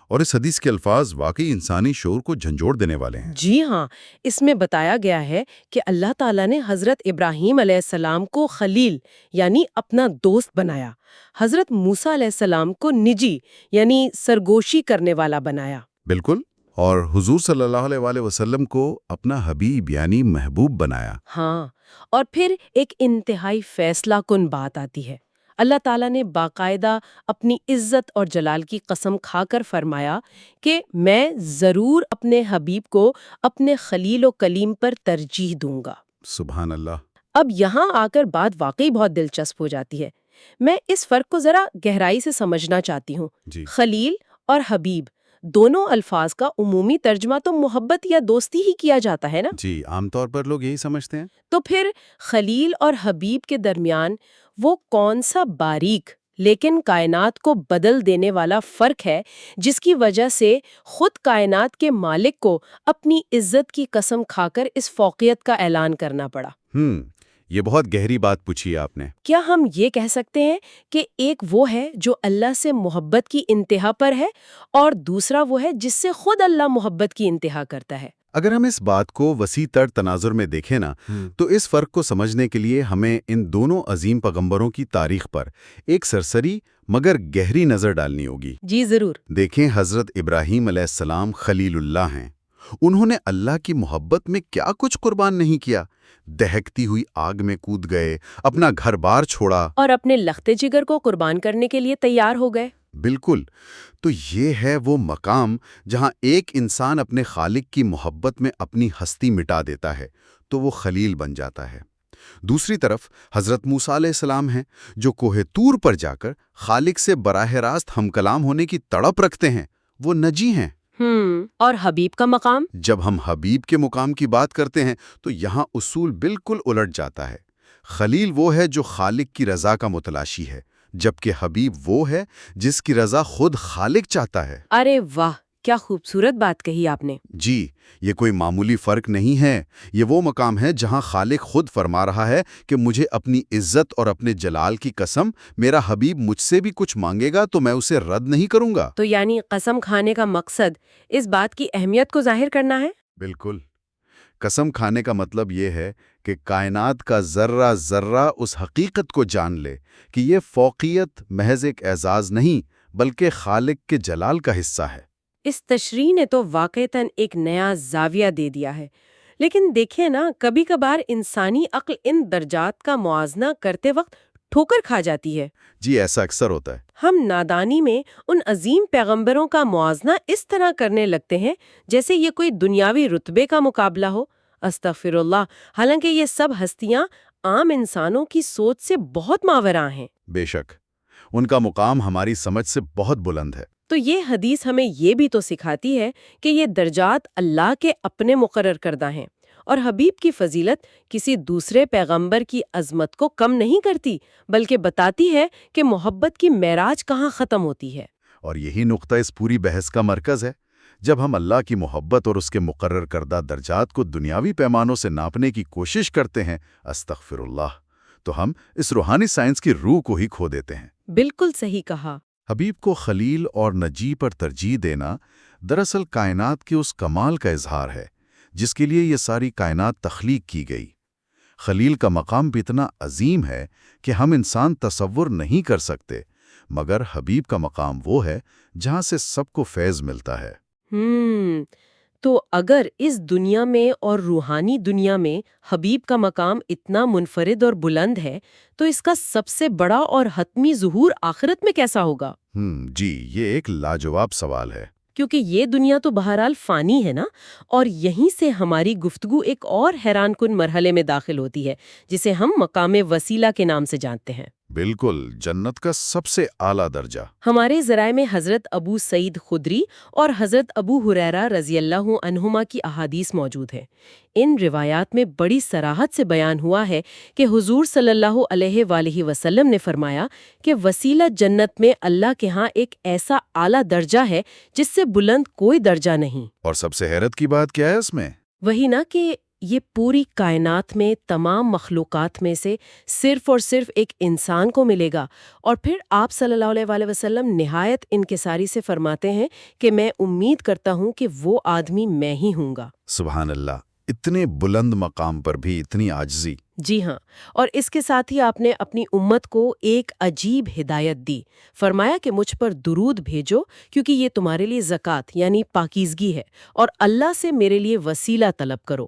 اور اس حدیث کے الفاظ واقعی انسانی شعور کو جھنجھوڑ دینے والے ہیں۔ جی ہاں، اس میں بتایا گیا ہے کہ اللہ تعالیٰ نے حضرت ابراہیم علیہ السلام کو خلیل یعنی اپنا دوست بنایا، حضرت موسیٰ علیہ السلام کو نجی یعنی سرگوشی کرنے والا بنایا۔ بالکل، اور حضور صلی اللہ علیہ وآلہ وسلم کو اپنا حبیب یعنی محبوب بنایا۔ ہاں، اور پھر ایک انتہائی فیصلہ کن بات آتی ہے۔ اللہ تعالیٰ نے باقاعدہ اپنی عزت اور جلال کی قسم کھا کر فرمایا کہ میں ضرور اپنے حبیب کو اپنے خلیل و کلیم پر ترجیح دوں گا۔ سبحان اللہ۔ اب یہاں آ کر بات واقعی بہت دلچسپ ہو جاتی ہے۔ میں اس فرق کو ذرا گہرائی سے سمجھنا چاہتی ہوں۔ جی، خلیل اور حبیب دونوں الفاظ کا عمومی ترجمہ تو محبت یا دوستی ہی کیا جاتا ہے نا؟ جی، عام طور پر لوگ یہی سمجھتے ہیں۔ تو پھر خلیل اور حبیب کے درمیان وہ کون سا باریک لیکن کائنات کو بدل دینے والا فرق ہے جس کی وجہ سے خود کائنات کے مالک کو اپنی عزت کی قسم کھا کر اس فوقیت کا اعلان کرنا پڑا؟ یہ بہت گہری بات پوچھی آپ نے۔ کیا ہم یہ کہہ سکتے ہیں کہ ایک وہ ہے جو اللہ سے محبت کی انتہا پر ہے اور دوسرا وہ ہے جس سے خود اللہ محبت کی انتہا کرتا ہے؟ اگر ہم اس بات کو وسیع تر تناظر میں دیکھیں نا تو اس فرق کو سمجھنے کے لیے ہمیں ان دونوں عظیم پیغمبروں کی تاریخ پر ایک سرسری مگر گہری نظر ڈالنی ہوگی۔ جی ضرور۔ دیکھیں، حضرت ابراہیم علیہ السلام خلیل اللہ ہیں۔ انہوں نے اللہ کی محبت میں کیا کچھ قربان نہیں کیا، دہکتی ہوئی آگ میں کود گئے، اپنا گھر بار چھوڑا اور اپنے لخت جگر کو قربان کرنے کے لیے تیار ہو گئے۔ بالکل۔ تو یہ ہے وہ مقام جہاں ایک انسان اپنے خالق کی محبت میں اپنی ہستی مٹا دیتا ہے تو وہ خلیل بن جاتا ہے۔ دوسری طرف حضرت موسیٰ علیہ السلام ہیں جو کوہ طور پر جا کر خالق سے براہ راست ہم کلام ہونے کی تڑپ رکھتے ہیں، وہ نجی ہیں۔ اور حبیب کا مقام؟ جب ہم حبیب کے مقام کی بات کرتے ہیں تو یہاں اصول بالکل الٹ جاتا ہے۔ خلیل وہ ہے جو خالق کی رضا کا متلاشی ہے، جبکہ حبیب وہ ہے جس کی رضا خود خالق چاہتا ہے۔ ارے واہ، کیا خوبصورت بات کہی آپ نے۔ جی، یہ کوئی معمولی فرق نہیں ہے، یہ وہ مقام ہے جہاں خالق خود فرما رہا ہے کہ مجھے اپنی عزت اور اپنے جلال کی قسم، میرا حبیب مجھ سے بھی کچھ مانگے گا تو میں اسے رد نہیں کروں گا۔ تو یعنی قسم کھانے کا مقصد اس بات کی اہمیت کو ظاہر کرنا ہے؟ بالکل۔ قسم کھانے کا مطلب یہ ہے کہ کائنات کا ذرہ ذرہ اس حقیقت کو جان لے کہ یہ فوقیت محض ایک اعزاز نہیں بلکہ خالق کے جلال کا حصہ ہے۔ اس تشریح نے تو واقعتاً ایک نیا زاویہ دے دیا ہے، لیکن دیکھیں نا، کبھی کبھار انسانی عقل ان درجات کا موازنہ کرتے وقت ٹھوکر کھا جاتی ہے۔ جی، ایسا اکثر ہوتا ہے۔ ہم نادانی میں ان عظیم پیغمبروں کا موازنہ اس طرح کرنے لگتے ہیں جیسے یہ کوئی دنیاوی رتبے کا مقابلہ ہو۔ استغفر اللہ، حالانکہ یہ سب ہستیاں عام انسانوں کی سوچ سے بہت ماوراء ہیں۔ بے شک، ان کا مقام ہماری سمجھ سے بہت بلند ہے۔ تو یہ حدیث ہمیں یہ بھی تو سکھاتی ہے کہ یہ درجات اللہ کے اپنے مقرر کردہ ہیں، اور حبیب کی فضیلت کسی دوسرے پیغمبر کی عظمت کو کم نہیں کرتی، بلکہ بتاتی ہے کہ محبت کی معراج کہاں ختم ہوتی ہے۔ اور یہی نقطہ اس پوری بحث کا مرکز ہے۔ جب ہم اللہ کی محبت اور اس کے مقرر کردہ درجات کو دنیاوی پیمانوں سے ناپنے کی کوشش کرتے ہیں، استغفر اللہ، تو ہم اس روحانی سائنس کی روح کو ہی کھو دیتے ہیں۔ بالکل صحیح کہا۔ حبیب کو خلیل اور نجی پر ترجیح دینا دراصل کائنات کے اس کمال کا اظہار ہے جس کے لیے یہ ساری کائنات تخلیق کی گئی۔ خلیل کا مقام بھی اتنا عظیم ہے کہ ہم انسان تصور نہیں کر سکتے، مگر حبیب کا مقام وہ ہے جہاں سے سب کو فیض ملتا ہے۔ تو اگر اس دنیا میں اور روحانی دنیا میں حبیب کا مقام اتنا منفرد اور بلند ہے تو اس کا سب سے بڑا اور حتمی ظہور آخرت میں کیسا ہوگا؟ جی، یہ ایک لاجواب سوال ہے۔ کیونکہ یہ دنیا تو بہرحال فانی ہے نا، اور یہیں سے ہماری گفتگو ایک اور حیران کن مرحلے میں داخل ہوتی ہے جسے ہم مقام وسیلہ کے نام سے جانتے ہیں۔ بالکل، جنت کا سب سے اعلیٰ درجہ۔ ہمارے ذرائع میں حضرت ابو سعید خدری اور حضرت ابو ہریرہ رضی اللہ عنہما کی احادیث موجود ہیں۔ ان روایات میں بڑی صراحت سے بیان ہوا ہے کہ حضور صلی اللہ علیہ وآلہ وسلم نے فرمایا کہ وسیلہ جنت میں اللہ کے ہاں ایک ایسا اعلیٰ درجہ ہے جس سے بلند کوئی درجہ نہیں۔ اور سب سے حیرت کی بات کیا ہے اس میں؟ وہی نا کہ یہ پوری کائنات میں تمام مخلوقات میں سے صرف اور صرف ایک انسان کو ملے گا، اور پھر آپ صلی اللہ علیہ وآلہ وسلم نہایت انکساری سے فرماتے ہیں کہ میں امید کرتا ہوں کہ وہ آدمی میں ہی ہوں گا۔ سبحان اللہ، اتنے بلند مقام پر بھی اتنی عاجزی۔ جی ہاں، اور اس کے ساتھ ہی آپ نے اپنی امت کو ایک عجیب ہدایت دی۔ فرمایا کہ مجھ پر درود بھیجو کیونکہ یہ تمہارے لیے زکوٰۃ یعنی پاکیزگی ہے، اور اللہ سے میرے لیے وسیلہ طلب کرو۔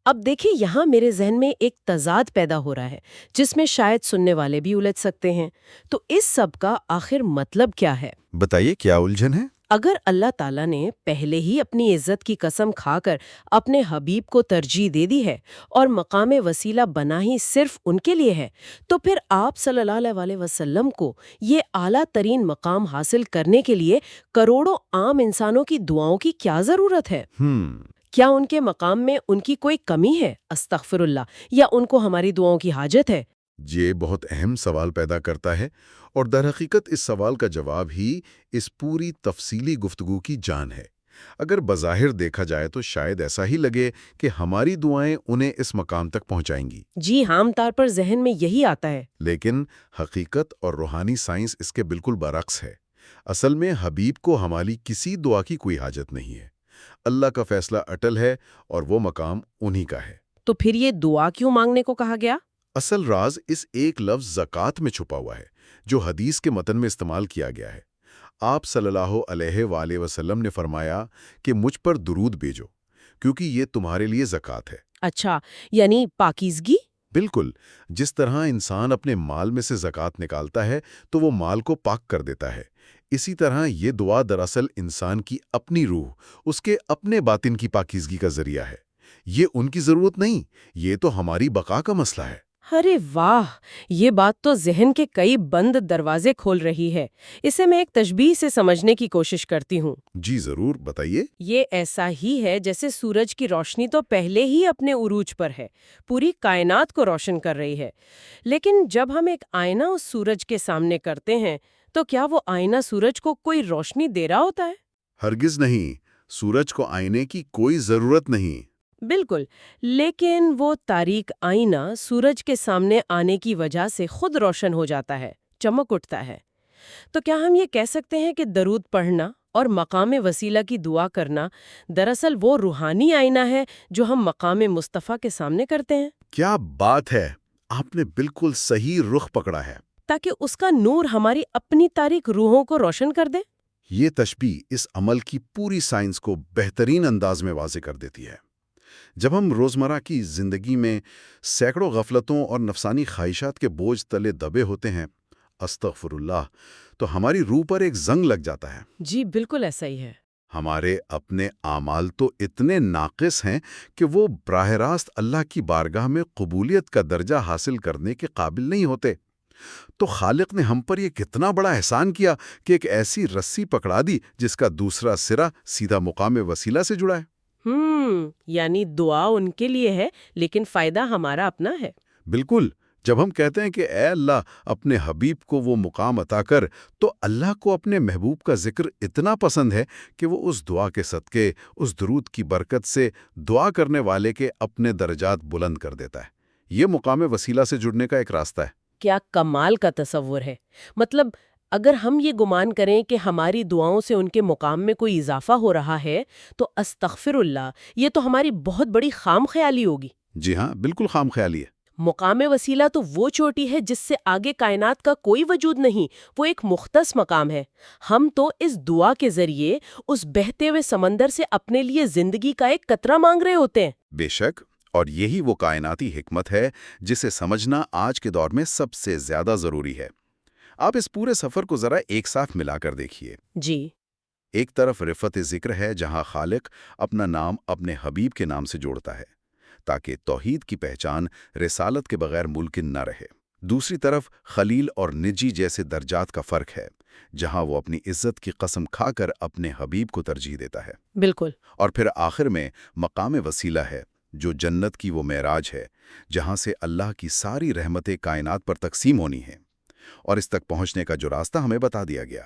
اب دیکھیں، یہاں میرے ذہن میں ایک تضاد پیدا ہو رہا ہے جس میں شاید سننے والے بھی الجھ سکتے ہیں۔ تو اس سب کا آخر مطلب کیا ہے؟ بتائیے، کیا الجھن ہے؟ اگر اللہ تعالیٰ نے پہلے ہی اپنی عزت کی قسم کھا کر اپنے حبیب کو ترجیح دے دی ہے اور مقام وسیلہ بنا ہی صرف ان کے لیے ہے، تو پھر آپ صلی اللہ علیہ وسلم کو یہ اعلیٰ ترین مقام حاصل کرنے کے لیے کروڑوں عام انسانوں کی دعاؤں کی کیا ضرورت ہے؟ کیا ان کے مقام میں ان کی کوئی کمی ہے؟ استغفر اللہ، یا ان کو ہماری دعاؤں کی حاجت ہے؟ یہ بہت اہم سوال پیدا کرتا ہے، اور در حقیقت اس سوال کا جواب ہی اس پوری تفصیلی گفتگو کی جان ہے۔ اگر بظاہر دیکھا جائے تو شاید ایسا ہی لگے کہ ہماری دعائیں انہیں اس مقام تک پہنچائیں گی۔ جی، عام طور پر ذہن میں یہی آتا ہے۔ لیکن حقیقت اور روحانی سائنس اس کے بالکل برعکس ہے۔ اصل میں حبیب کو ہماری کسی دعا کی کوئی حاجت نہیں ہے، اللہ کا فیصلہ اٹل ہے اور وہ مقام انہی کا ہے۔ تو پھر یہ دعا کیوں مانگنے کو کہا گیا؟ اصل راز اس ایک لفظ زکوٰۃ میں چھپا ہوا ہے جو حدیث کے متن میں استعمال کیا گیا ہے۔ آپ صلی اللہ علیہ وآلہ وسلم نے فرمایا کہ مجھ پر درود بھیجو کیونکہ یہ تمہارے لیے زکوٰۃ ہے۔ اچھا، یعنی پاکیزگی؟ بالکل، جس طرح انسان اپنے مال میں سے زکوٰۃ نکالتا ہے تو وہ مال کو پاک کر دیتا ہے، اسی طرح یہ دعا دراصل انسان کی اپنی روح، اس کے اپنے باطن کی پاکیزگی کا ذریعہ ہے۔ یہ ان کی ضرورت نہیں، یہ تو ہماری بقا کا مسئلہ ہے۔ ارے واہ، یہ بات تو ذہن کے کئی بند دروازے کھول رہی ہے۔ اسے میں ایک تشبیہ سے سمجھنے کی کوشش کرتی ہوں۔ جی ضرور، بتائیے۔ یہ ایسا ہی ہے جیسے سورج کی روشنی تو پہلے ہی اپنے عروج پر ہے، پوری کائنات کو روشن کر رہی ہے، لیکن جب ہم ایک آئینہ اس سورج کے سامنے کرتے ہیں تو کیا وہ آئینہ سورج کو کوئی روشنی دے رہا ہوتا ہے؟ ہرگز نہیں، سورج کو آئینے کی کوئی ضرورت نہیں۔ بالکل، لیکن وہ تاریک آئینہ سورج کے سامنے آنے کی وجہ سے خود روشن ہو جاتا ہے، چمک اٹھتا ہے۔ تو کیا ہم یہ کہہ سکتے ہیں کہ درود پڑھنا اور مقام وسیلہ کی دعا کرنا دراصل وہ روحانی آئینہ ہے جو ہم مقام مصطفیٰ کے سامنے کرتے ہیں، کیا بات ہے، آپ نے بالکل صحیح رخ پکڑا ہے۔ تاکہ اس کا نور ہماری اپنی تاریک روحوں کو روشن کر دے؟ یہ تشبیہ اس عمل کی پوری سائنس کو بہترین انداز میں واضح کر دیتی ہے۔ جب ہم روزمرہ کی زندگی میں سینکڑوں غفلتوں اور نفسانی خواہشات کے بوجھ تلے دبے ہوتے ہیں، استغفر اللہ، تو ہماری روح پر ایک زنگ لگ جاتا ہے۔ جی بالکل ایسا ہی ہے۔ ہمارے اپنے اعمال تو اتنے ناقص ہیں کہ وہ براہ راست اللہ کی بارگاہ میں قبولیت کا درجہ حاصل کرنے کے قابل نہیں ہوتے۔ تو خالق نے ہم پر یہ کتنا بڑا احسان کیا کہ ایک ایسی رسی پکڑا دی جس کا دوسرا سرا سیدھا مقام وسیلہ سے جڑا ہے۔ یعنی دعا ان کے لیے ہے لیکن فائدہ ہمارا اپنا ہے۔ بالکل، جب ہم کہتے ہیں کہ اے اللہ اپنے حبیب کو وہ مقام عطا کر، تو اللہ کو اپنے محبوب کا ذکر اتنا پسند ہے کہ وہ اس دعا کے صدقے، اس درود کی برکت سے دعا کرنے والے کے اپنے درجات بلند کر دیتا ہے۔ یہ مقام وسیلہ سے جڑنے کا ایک راستہ ہے۔ کیا کمال کا تصور ہے! مطلب اگر ہم یہ گمان کریں کہ ہماری دعاؤں سے ان کے مقام میں کوئی اضافہ ہو رہا ہے تو استغفر اللہ، یہ تو ہماری بہت بڑی خام خیالی ہوگی۔ جی ہاں، بالکل خام خیالی ہے۔ مقام وسیلہ تو وہ چوٹی ہے جس سے آگے کائنات کا کوئی وجود نہیں، وہ ایک مختص مقام ہے۔ ہم تو اس دعا کے ذریعے اس بہتے ہوئے سمندر سے اپنے لیے زندگی کا ایک قطرہ مانگ رہے ہوتے ہیں۔ بے شک، اور یہی وہ کائناتی حکمت ہے جسے سمجھنا آج کے دور میں سب سے زیادہ ضروری ہے۔ آپ اس پورے سفر کو ذرا ایک ساتھ ملا کر دیکھیے۔ جی، ایک طرف رفت ذکر ہے جہاں خالق اپنا نام اپنے حبیب کے نام سے جوڑتا ہے تاکہ توحید کی پہچان رسالت کے بغیر ممکن نہ رہے۔ دوسری طرف خلیل اور نجی جیسے درجات کا فرق ہے جہاں وہ اپنی عزت کی قسم کھا کر اپنے حبیب کو ترجیح دیتا ہے۔ بالکل۔ اور پھر آخر میں مقام وسیلہ ہے جو جنت کی وہ معراج ہے جہاں سے اللہ کی ساری رحمتیں کائنات پر تقسیم ہونی ہیں، اور اس تک پہنچنے کا جو راستہ ہمیں بتا دیا گیا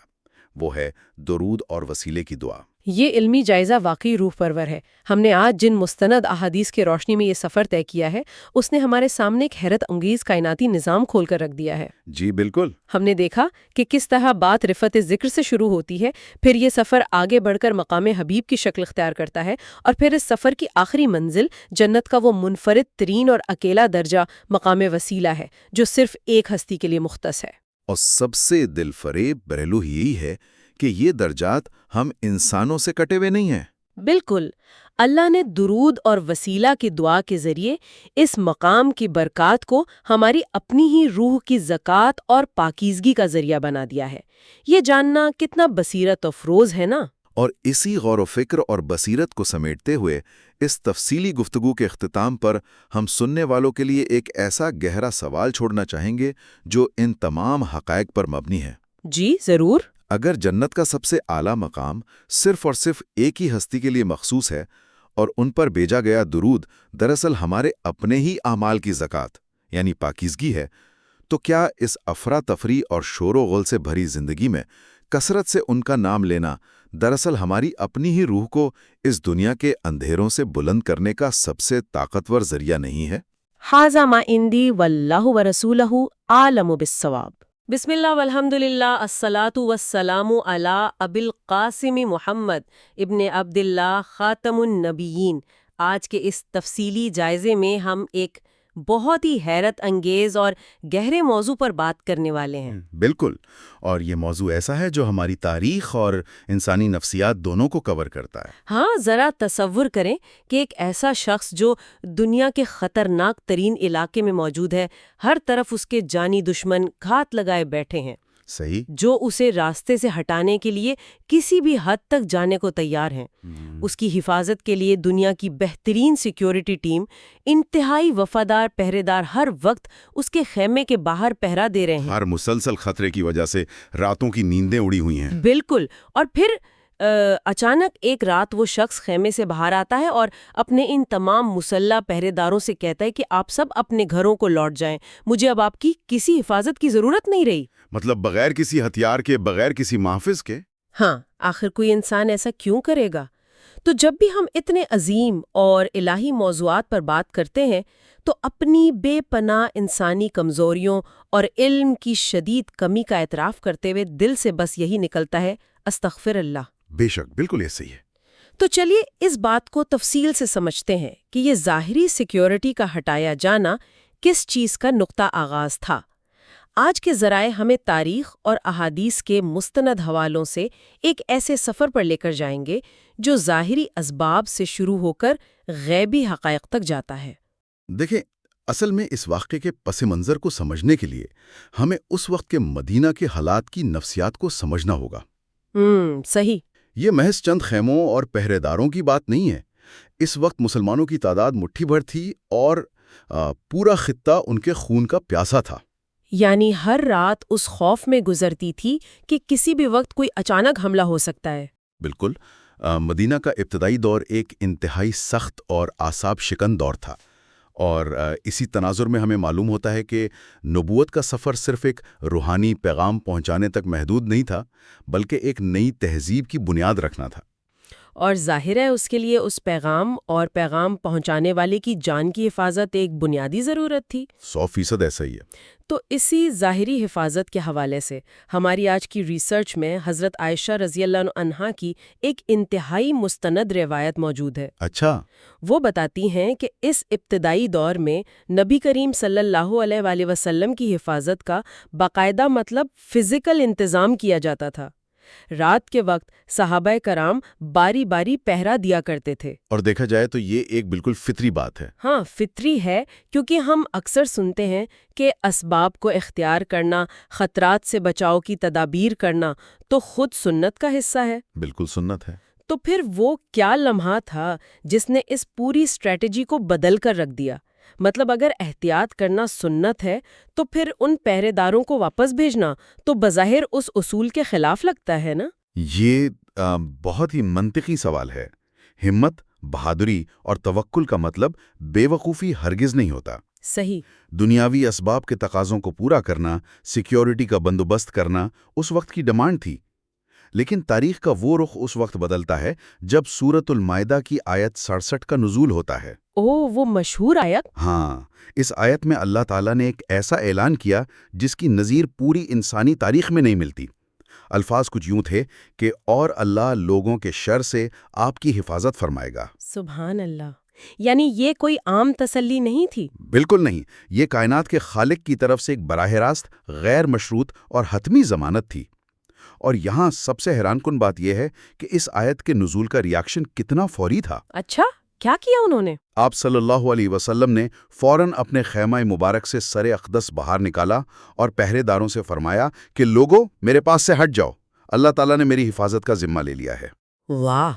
وہ ہے درود اور وسیلے کی دعا۔ یہ علمی جائزہ واقعی روح پرور ہے۔ ہم نے آج جن مستند احادیث کی روشنی میں یہ سفر طے کیا ہے، اس نے ہمارے سامنے ایک حیرت انگیز کائناتی نظام کھول کر رکھ دیا ہے۔ جی بالکل۔ ہم نے دیکھا کہ کس طرح بات رفت ذکر سے شروع ہوتی ہے، پھر یہ سفر آگے بڑھ کر مقام حبیب کی شکل اختیار کرتا ہے، اور پھر اس سفر کی آخری منزل جنت کا وہ منفرد ترین اور اکیلا درجہ مقام وسیلہ ہے جو صرف ایک ہستی کے لیے مختص ہے۔ اور سب سے دل فریب پہلو یہی ہے کہ یہ درجات ہم انسانوں سے کٹے ہوئے نہیں ہیں۔ بالکل، اللہ نے درود اور وسیلہ کی دعا کے ذریعے اس مقام کی برکات کو ہماری اپنی ہی روح کی زکوٰۃ اور پاکیزگی کا ذریعہ بنا دیا ہے۔ یہ جاننا کتنا بصیرت افروز ہے نا؟ اور اسی غور و فکر اور بصیرت کو سمیٹتے ہوئے اس تفصیلی گفتگو کے اختتام پر ہم سننے والوں کے لیے ایک ایسا گہرا سوال چھوڑنا چاہیں گے جو ان تمام حقائق پر مبنی ہے۔ جی ضرور۔ اگر جنت کا سب سے اعلیٰ مقام صرف اور صرف ایک ہی ہستی کے لیے مخصوص ہے اور ان پر بھیجا گیا درود دراصل ہمارے اپنے ہی اعمال کی زکوٰۃ یعنی پاکیزگی ہے، تو کیا اس افراتفری اور شور و غل سے بھری زندگی میں کثرت سے ان کا نام لینا دراصل ہماری اپنی ہی روح کو اس دنیا کے اندھیروں سے بلند کرنے کا سب سے طاقتور ذریعہ نہیں ہے؟ ھذا ما عندی واللہ ورسولہ اعلم بالصواب۔ بسم اللہ والحمد للہ الصلاۃ والسلام علی ابی القاسم محمد ابن عبداللہ خاتم النبیین۔ آج کے اس تفصیلی جائزے میں ہم ایک بہت ہی حیرت انگیز اور گہرے موضوع پر بات کرنے والے ہیں۔ بالکل، اور یہ موضوع ایسا ہے جو ہماری تاریخ اور انسانی نفسیات دونوں کو کور کرتا ہے۔ ہاں، ذرا تصور کریں کہ ایک ایسا شخص جو دنیا کے خطرناک ترین علاقے میں موجود ہے، ہر طرف اس کے جانی دشمن گھات لگائے بیٹھے ہیں، صحیح۔ جو اسے راستے سے ہٹانے کے لیے کسی بھی حد تک جانے کو تیار ہیں۔ اس کی حفاظت کے لیے دنیا کی بہترین سیکیورٹی ٹیم، انتہائی وفادار پہرے دار ہر وقت اس کے خیمے کے باہر پہرا دے رہے ہیں۔ ہر مسلسل خطرے کی وجہ سے راتوں کی نیندیں اڑی ہوئی ہیں۔ بالکل، اور پھر اچانک ایک رات وہ شخص خیمے سے باہر آتا ہے اور اپنے ان تمام مسلح پہرے داروں سے کہتا ہے کہ آپ سب اپنے گھروں کو لوٹ جائیں، مجھے اب آپ کی کسی حفاظت کی ضرورت نہیں رہی۔ مطلب بغیر کسی ہتھیار کے، بغیر کسی محافظ کے؟ ہاں، آخر کوئی انسان ایسا کیوں کرے گا؟ تو جب بھی ہم اتنے عظیم اور الہی موضوعات پر بات کرتے ہیں تو اپنی بے پناہ انسانی کمزوریوں اور علم کی شدید کمی کا اعتراف کرتے ہوئے دل سے بس یہی نکلتا ہے، استغفر اللہ۔ بے شک، بالکل ایسے ہی ہے۔ تو چلیے اس بات کو تفصیل سے سمجھتے ہیں کہ یہ ظاہری سیکیورٹی کا ہٹایا جانا کس چیز کا نقطہ آغاز تھا۔ آج کے ذرائع ہمیں تاریخ اور احادیث کے مستند حوالوں سے ایک ایسے سفر پر لے کر جائیں گے جو ظاہری اسباب سے شروع ہو کر غیبی حقائق تک جاتا ہے۔ دیکھیں، اصل میں اس واقعے کے پس منظر کو سمجھنے کے لیے ہمیں اس وقت کے مدینہ کے حالات کی نفسیات کو سمجھنا ہوگا۔ صحیح۔ یہ محض چند خیموں اور پہرے داروں کی بات نہیں ہے۔ اس وقت مسلمانوں کی تعداد مٹھی بھر تھی اور پورا خطہ ان کے خون کا پیاسا تھا۔ یعنی ہر رات اس خوف میں گزرتی تھی کہ کسی بھی وقت کوئی اچانک حملہ ہو سکتا ہے۔ بالکل۔ مدینہ کا ابتدائی دور ایک انتہائی سخت اور اعصاب شکن دور تھا، اور اسی تناظر میں ہمیں معلوم ہوتا ہے کہ نبوت کا سفر صرف ایک روحانی پیغام پہنچانے تک محدود نہیں تھا، بلکہ ایک نئی تہذیب کی بنیاد رکھنا تھا۔ اور ظاہر ہے اس کے لیے اس پیغام اور پیغام پہنچانے والے کی جان کی حفاظت ایک بنیادی ضرورت تھی۔ 100% ایسا ہی ہے۔ تو اسی ظاہری حفاظت کے حوالے سے ہماری آج کی ریسرچ میں حضرت عائشہ رضی اللہ عنہا کی ایک انتہائی مستند روایت موجود ہے۔ اچھا۔ وہ بتاتی ہیں کہ اس ابتدائی دور میں نبی کریم صلی اللہ علیہ وآلہ وسلم کی حفاظت کا باقاعدہ مطلب فزیکل انتظام کیا جاتا تھا۔ رات کے وقت صحابہ کرام باری باری پہرا دیا کرتے تھے۔ اور دیکھا جائے تو یہ ایک بالکل فطری بات ہے۔ ہاں، فطری ہے، کیونکہ ہم اکثر سنتے ہیں کہ اسباب کو اختیار کرنا، خطرات سے بچاؤ کی تدابیر کرنا تو خود سنت کا حصہ ہے۔ بالکل سنت ہے۔ تو پھر وہ کیا لمحہ تھا جس نے اس پوری اسٹریٹجی کو بدل کر رکھ دیا؟ مطلب اگر احتیاط کرنا سنت ہے تو پھر ان پہرے داروں کو واپس بھیجنا تو بظاہر اس اصول کے خلاف لگتا ہے نا؟ یہ بہت ہی منطقی سوال ہے۔ ہمت، بہادری اور توکل کا مطلب بے وقوفی ہرگز نہیں ہوتا۔ صحیح۔ دنیاوی اسباب کے تقاضوں کو پورا کرنا، سیکیورٹی کا بندوبست کرنا اس وقت کی ڈیمانڈ تھی، لیکن تاریخ کا وہ رخ اس وقت بدلتا ہے جب سورۃ المائدہ کی آیت 67 کا نزول ہوتا ہے۔ وہ مشہور آیت؟ ہاں، اس آیت میں اللہ تعالیٰ نے ایک ایسا اعلان کیا جس کی نظیر پوری انسانی تاریخ میں نہیں ملتی۔ الفاظ کچھ یوں تھے کہ اور اللہ لوگوں کے شر سے آپ کی حفاظت فرمائے گا۔ سبحان اللہ! یعنی یہ کوئی عام تسلی نہیں تھی؟ بالکل نہیں، یہ کائنات کے خالق کی طرف سے ایک براہ راست، غیر مشروط اور حتمی ضمانت تھی۔ اور یہاں سب سے حیران کن بات یہ ہے کہ اس آیت کے نزول کا ریاکشن کتنا فوری تھا۔ اچھا، کیا کیا انہوں نے؟ آپ صلی اللہ علیہ وسلم نے فوراً اپنے خیمہ مبارک سے سر اقدس باہر نکالا اور پہرے داروں سے فرمایا کہ لوگو میرے پاس سے ہٹ جاؤ، اللہ تعالیٰ نے میری حفاظت کا ذمہ لے لیا ہے۔ واہ!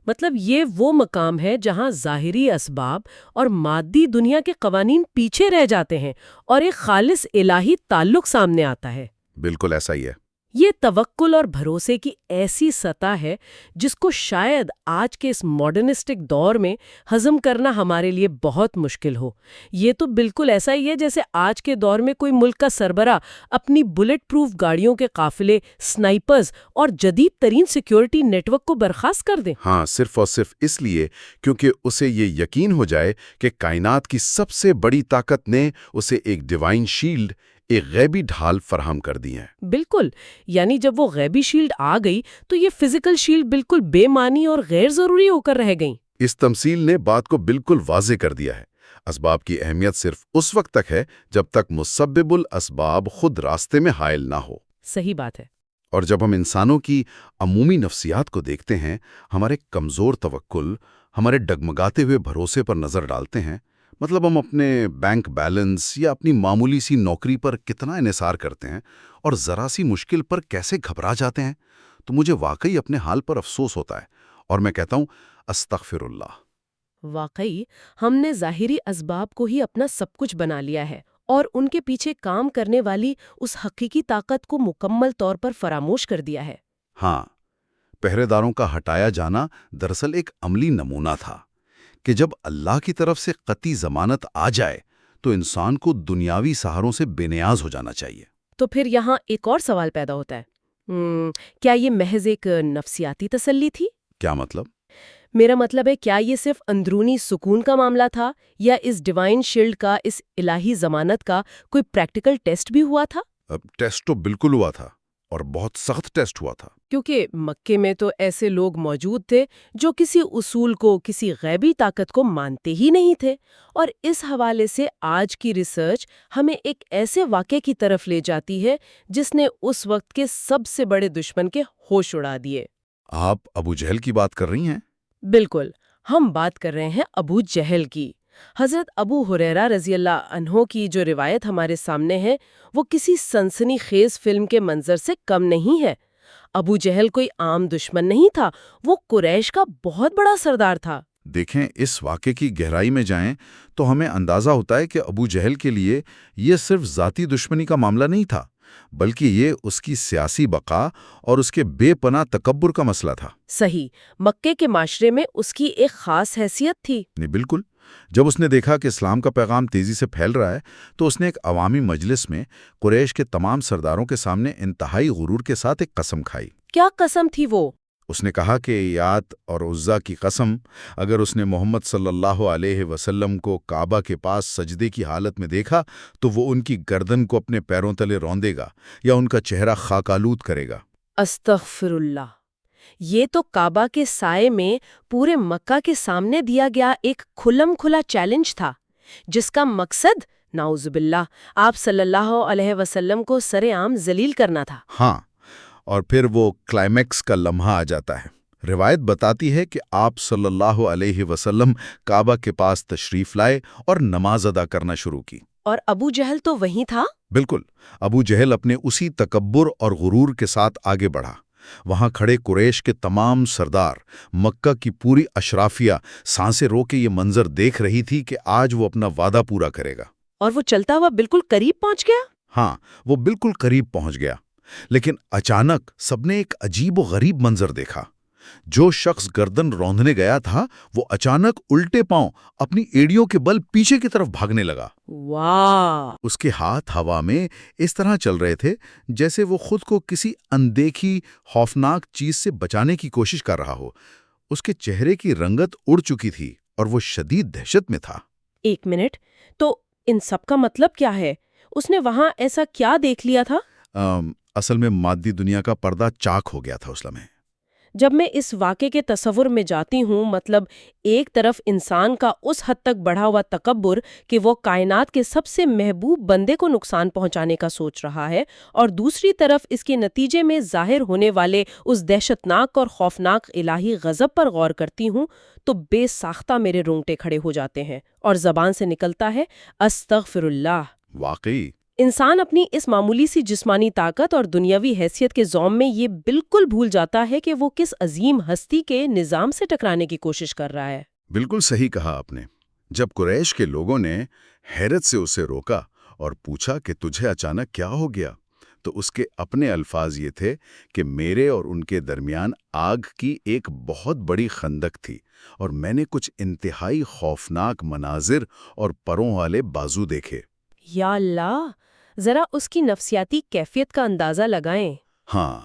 مطلب یہ وہ مقام ہے جہاں ظاہری اسباب اور مادی دنیا کے قوانین پیچھے رہ جاتے ہیں اور ایک خالص الہی تعلق سامنے آتا ہے۔ بالکل ایسا ہی ہے۔ یہ توکل اور بھروسے کی ایسی سطح ہے جس کو شاید آج کے اس ماڈرنسٹک دور میں ہضم کرنا ہمارے لیے بہت مشکل ہو۔ یہ تو بالکل ایسا ہی ہے جیسے آج کے دور میں کوئی ملک کا سربراہ اپنی بلٹ پروف گاڑیوں کے قافلے، سنائپرز اور جدید ترین سیکیورٹی نیٹ ورک کو برخاست کر دے۔ ہاں، صرف اور صرف اس لیے کیونکہ اسے یہ یقین ہو جائے کہ کائنات کی سب سے بڑی طاقت نے اسے ایک ڈیوائن شیلڈ، ایک غیبی ڈھال فراہم کر دی ہے۔ بالکل، یعنی جب وہ غیبی شیلڈ آ گئی تو یہ فزیکل شیلڈ بالکل بے معنی اور غیر ضروری ہو کر رہ گئیں۔ اس تمثیل نے بات کو بالکل واضح کر دیا ہے۔ اسباب کی اہمیت صرف اس وقت تک ہے جب تک مسبب الاسباب خود راستے میں حائل نہ ہو۔ صحیح بات ہے۔ اور جب ہم انسانوں کی عمومی نفسیات کو دیکھتے ہیں، ہمارے کمزور توکل، ہمارے ڈگمگاتے ہوئے بھروسے پر نظر ڈالتے ہیں، مطلب ہم اپنے بینک بیلنس یا اپنی معمولی سی نوکری پر کتنا انحصار کرتے ہیں اور ذرا سی مشکل پر کیسے گھبرا جاتے ہیں، تو مجھے واقعی اپنے حال پر افسوس ہوتا ہے اور میں کہتا ہوں استغفر اللہ۔ واقعی ہم نے ظاہری اسباب کو ہی اپنا سب کچھ بنا لیا ہے اور ان کے پیچھے کام کرنے والی اس حقیقی طاقت کو مکمل طور پر فراموش کر دیا ہے۔ ہاں، پہرے داروں کا ہٹایا جانا دراصل ایک عملی نمونہ تھا کہ جب اللہ کی طرف سے قطعی ضمانت آ جائے تو انسان کو دنیاوی سہاروں سے بے نیاز ہو جانا چاہیے۔ تو پھر یہاں ایک اور سوال پیدا ہوتا ہے، کیا یہ محض ایک نفسیاتی تسلی تھی؟ کیا مطلب؟ میرا مطلب ہے، کیا یہ صرف اندرونی سکون کا معاملہ تھا یا اس ڈیوائن شیلڈ کا، اس الہی ضمانت کا کوئی پریکٹیکل ٹیسٹ بھی ہوا تھا؟ ٹیسٹ تو بالکل ہوا تھا اور بہت سخت ٹیسٹ ہوا تھا۔ کیونکہ مکے میں تو ایسے لوگ موجود تھے جو کسی اصول کو، کسی غیبی طاقت کو مانتے ہی نہیں تھے، اور اس حوالے سے آج کی ریسرچ ہمیں ایک ایسے واقعے کی طرف لے جاتی ہے جس نے اس وقت کے سب سے بڑے دشمن کے ہوش اڑا دیے۔ آپ ابو جہل کی بات کر رہی ہیں؟ بالکل، ہم بات کر رہے ہیں ابو جہل کی۔ حضرت ابو ہریرہ رضی اللہ عنہ کی جو روایت ہمارے سامنے ہے وہ کسی سنسنی خیز فلم کے منظر سے کم نہیں ہے۔ ابو جہل کوئی عام دشمن نہیں تھا، وہ قریش کا بہت بڑا سردار تھا۔ دیکھیں، اس واقعے کی گہرائی میں جائیں تو ہمیں اندازہ ہوتا ہے کہ ابو جہل کے لیے یہ صرف ذاتی دشمنی کا معاملہ نہیں تھا، بلکہ یہ اس کی سیاسی بقا اور اس کے بے پناہ تکبر کا مسئلہ تھا۔ صحیح، مکے کے معاشرے میں اس کی ایک خاص حیثیت تھی۔ نہیں، بالکل۔ جب اس نے دیکھا کہ اسلام کا پیغام تیزی سے پھیل رہا ہے تو اس نے ایک عوامی مجلس میں قریش کے تمام سرداروں کے سامنے انتہائی غرور کے ساتھ ایک قسم کھائی۔ کیا قسم تھی وہ؟ اس نے کہا کہ یات اور عزا کی قسم، اگر اس نے محمد صلی اللہ علیہ وسلم کو کعبہ کے پاس سجدے کی حالت میں دیکھا تو وہ ان کی گردن کو اپنے پیروں تلے روندے گا یا ان کا چہرہ خاک آلود کرے گا۔ استغفر اللہ! یہ تو کعبہ کے سائے میں پورے مکہ کے سامنے دیا گیا ایک کھلم کھلا چیلنج تھا، جس کا مقصد نعوذ باللہ آپ صلی اللہ علیہ وسلم کو سرے عام ذلیل کرنا تھا۔ ہاں، اور پھر وہ کلائمیکس کا لمحہ آ جاتا ہے۔ روایت بتاتی ہے کہ آپ صلی اللہ علیہ وسلم کعبہ کے پاس تشریف لائے اور نماز ادا کرنا شروع کی۔ اور ابو جہل تو وہیں تھا؟ بالکل، ابو جہل اپنے اسی تکبر اور غرور کے ساتھ آگے بڑھا۔ وہاں کھڑے قریش کے تمام سردار، مکہ کی پوری اشرافیہ سانسیں رو کے یہ منظر دیکھ رہی تھی کہ آج وہ اپنا وعدہ پورا کرے گا۔ اور وہ چلتا ہوا بالکل قریب پہنچ گیا؟ ہاں، وہ بالکل قریب پہنچ گیا، لیکن اچانک سب نے ایک عجیب و غریب منظر دیکھا۔ جو شخص گردن روندنے گیا تھا وہ اچانک الٹے پاؤں اپنی ایڑیوں کے بل پیچھے کی طرف بھاگنے لگا۔ واہ! اس کے ہاتھ ہوا میں اس طرح چل رہے تھے جیسے وہ خود کو کسی اندیکھی خوفناک چیز سے بچانے کی کوشش کر رہا ہو۔ اس کے چہرے کی رنگت اڑ چکی تھی اور وہ شدید دہشت میں تھا۔ ایک منٹ، تو ان سب کا مطلب کیا ہے؟ اس نے وہاں ایسا کیا دیکھ لیا تھا؟ اصل میں مادی دنیا کا پردہ چاک ہو گیا تھا اس لمحے۔ جب میں اس واقعے کے تصور میں جاتی ہوں، مطلب ایک طرف انسان کا اس حد تک بڑھا ہوا تکبر کہ وہ کائنات کے سب سے محبوب بندے کو نقصان پہنچانے کا سوچ رہا ہے، اور دوسری طرف اس کے نتیجے میں ظاہر ہونے والے اس دہشتناک اور خوفناک الہی غضب پر غور کرتی ہوں، تو بے ساختہ میرے رونگٹے کھڑے ہو جاتے ہیں اور زبان سے نکلتا ہے استغفر اللہ۔ واقعی انسان اپنی اس معمولی سی جسمانی طاقت اور دنیاوی حیثیت کے زوم میں یہ بالکل بھول جاتا ہے کہ وہ کس عظیم ہستی کے نظام سے ٹکرانے کی کوشش کر رہا ہے۔ بالکل صحیح کہا آپ نے۔ جب قریش کے لوگوں نے حیرت سے اسے روکا اور پوچھا کہ تجھے اچانک کیا ہو گیا، تو اس کے اپنے الفاظ یہ تھے کہ میرے اور ان کے درمیان آگ کی ایک بہت بڑی خندق تھی اور میں نے کچھ انتہائی خوفناک مناظر اور پروں والے بازو دیکھے۔ یا اللہ! ذرا اس کی نفسیاتی کیفیت کا اندازہ لگائیں۔ ہاں،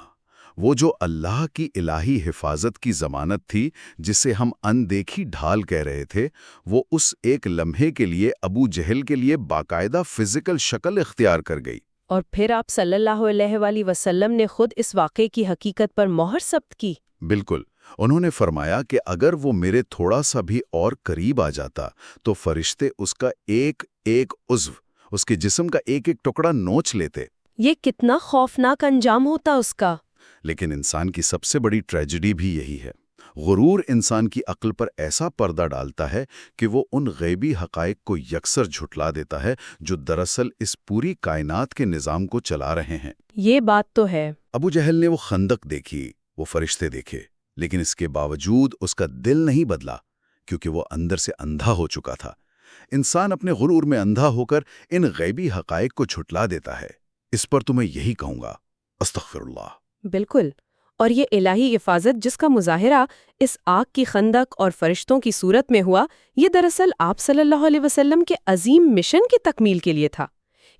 وہ جو اللہ کی الہی حفاظت کی ضمانت تھی جسے ہم اندیکھی ڈھال کہہ رہے تھے، وہ اس ایک لمحے کے لیے ابو جہل کے لیے باقاعدہ فزیکل شکل اختیار کر گئی۔ اور پھر آپ صلی اللہ علیہ وآلہ وسلم نے خود اس واقعے کی حقیقت پر مہر ثبت کی۔ بالکل، انہوں نے فرمایا کہ اگر وہ میرے تھوڑا سا بھی اور قریب آ جاتا تو فرشتے اس کا ایک ایک عضو، اس کے جسم کا ایک ایک ٹکڑا نوچ لیتے۔ یہ کتنا خوفناک انجام ہوتا اس کا۔ لیکن انسان کی سب سے بڑی ٹریجڈی بھی یہی ہے۔ غرور انسان کی عقل پر ایسا پردہ ڈالتا ہے کہ وہ ان غیبی حقائق کو یکسر جھٹلا دیتا ہے جو دراصل اس پوری کائنات کے نظام کو چلا رہے ہیں۔ یہ بات تو ہے۔ ابو جہل نے وہ خندق دیکھی، وہ فرشتے دیکھے، لیکن اس کے باوجود اس کا دل نہیں بدلا، کیونکہ وہ اندر سے اندھا ہو چکا تھا۔ انسان اپنے غرور میں اندھا ہو کر ان غیبی حقائق کو جھٹلا دیتا ہے۔ اس پر تو میں یہی کہوں گا، استغفر اللہ۔ بالکل، اور یہ الہی حفاظت جس کا مظاہرہ اس آگ کی خندق اور فرشتوں کی صورت میں ہوا، یہ دراصل آپ صلی اللہ علیہ وسلم کے عظیم مشن کی تکمیل کے لیے تھا۔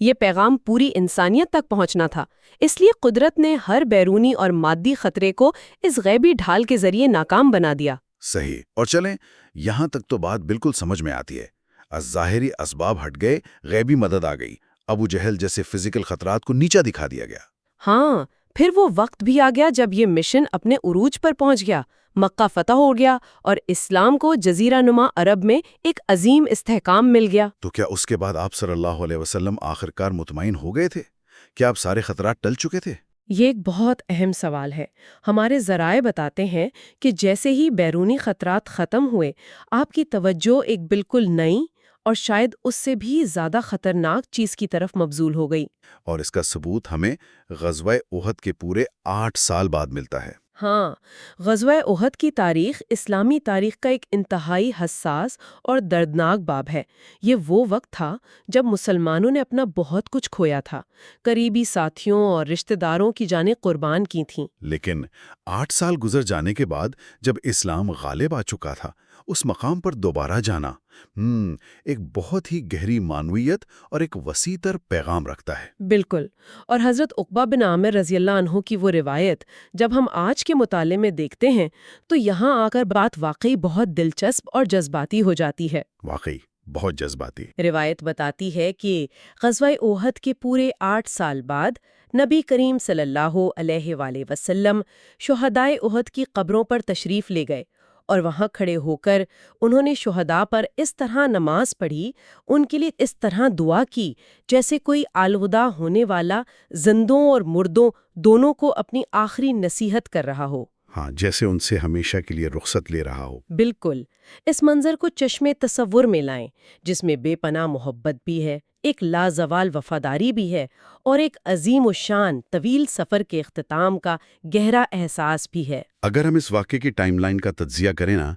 یہ پیغام پوری انسانیت تک پہنچنا تھا، اس لیے قدرت نے ہر بیرونی اور مادی خطرے کو اس غیبی ڈھال کے ذریعے ناکام بنا دیا۔ صحیح، اور چلیں یہاں تک تو بات بالکل سمجھ میں آتی ہے۔ ظاہری اسباب ہٹ گئے، غیبی مدد آ گئی، ابو جہل جیسے فزیکل خطرات کو نیچا دکھا دیا گیا۔ ہاں، پھر وہ وقت بھی آ گیا جب یہ مشن اپنے عروج پر پہنچ گیا، مکہ فتح ہو گیا اور اسلام کو جزیرہ نما عرب میں ایک عظیم استحکام مل گیا۔ تو کیا اس کے بعد آپ صلی اللہ علیہ وسلم آخرکار مطمئن ہو گئے تھے؟ کیا اب سارے خطرات ٹل چکے تھے؟ یہ ایک بہت اہم سوال ہے۔ ہمارے ذرائع بتاتے ہیں کہ جیسے ہی بیرونی خطرات ختم ہوئے، آپ کی توجہ ایک بالکل نئی اور شاید اس سے بھی زیادہ خطرناک چیز کی طرف مبذول ہو گئی۔ اور اس کا ثبوت ہمیں غزوہ احد کے پورے 8 سال بعد ملتا ہے۔ ہاں، غزوہ احد کی تاریخ اسلامی تاریخ کا ایک انتہائی حساس اور دردناک باب ہے۔ یہ وہ وقت تھا جب مسلمانوں نے اپنا بہت کچھ کھویا تھا، قریبی ساتھیوں اور رشتہ داروں کی جانیں قربان کی تھیں۔ لیکن 8 سال گزر جانے کے بعد جب اسلام غالب آ چکا تھا، اس مقام پر دوبارہ جانا ایک بہت ہی گہری معنویت اور ایک وسیع تر پیغام رکھتا ہے۔ بالکل، اور حضرت عقبہ بن عامر رضی اللہ عنہ کی وہ روایت جب ہم آج کے مطالعے میں دیکھتے ہیں تو یہاں آ کر بات واقعی بہت دلچسپ اور جذباتی ہو جاتی ہے۔ واقعی بہت جذباتی۔ روایت بتاتی ہے کہ غزوہ احد کے پورے 8 سال بعد نبی کریم صلی اللہ علیہ وآلہ وسلم شہدائے احد کی قبروں پر تشریف لے گئے اور وہاں کھڑے ہو کر انہوں نے شہداء پر اس طرح نماز پڑھی، ان کے لیے اس طرح دعا کی جیسے کوئی الوداع ہونے والا زندوں اور مردوں دونوں کو اپنی آخری نصیحت کر رہا ہو۔ ہاں، جیسے ان سے ہمیشہ کے لیے رخصت لے رہا ہو۔ بالکل، اس منظر کو چشمے تصور میں لائیں، جس میں بے پناہ محبت بھی ہے، ایک لازوال وفاداری بھی ہے اور ایک عظیم الشان طویل سفر کے اختتام کا گہرا احساس بھی ہے۔ اگر ہم اس واقعے کی ٹائم لائن کا تجزیہ کریں نا،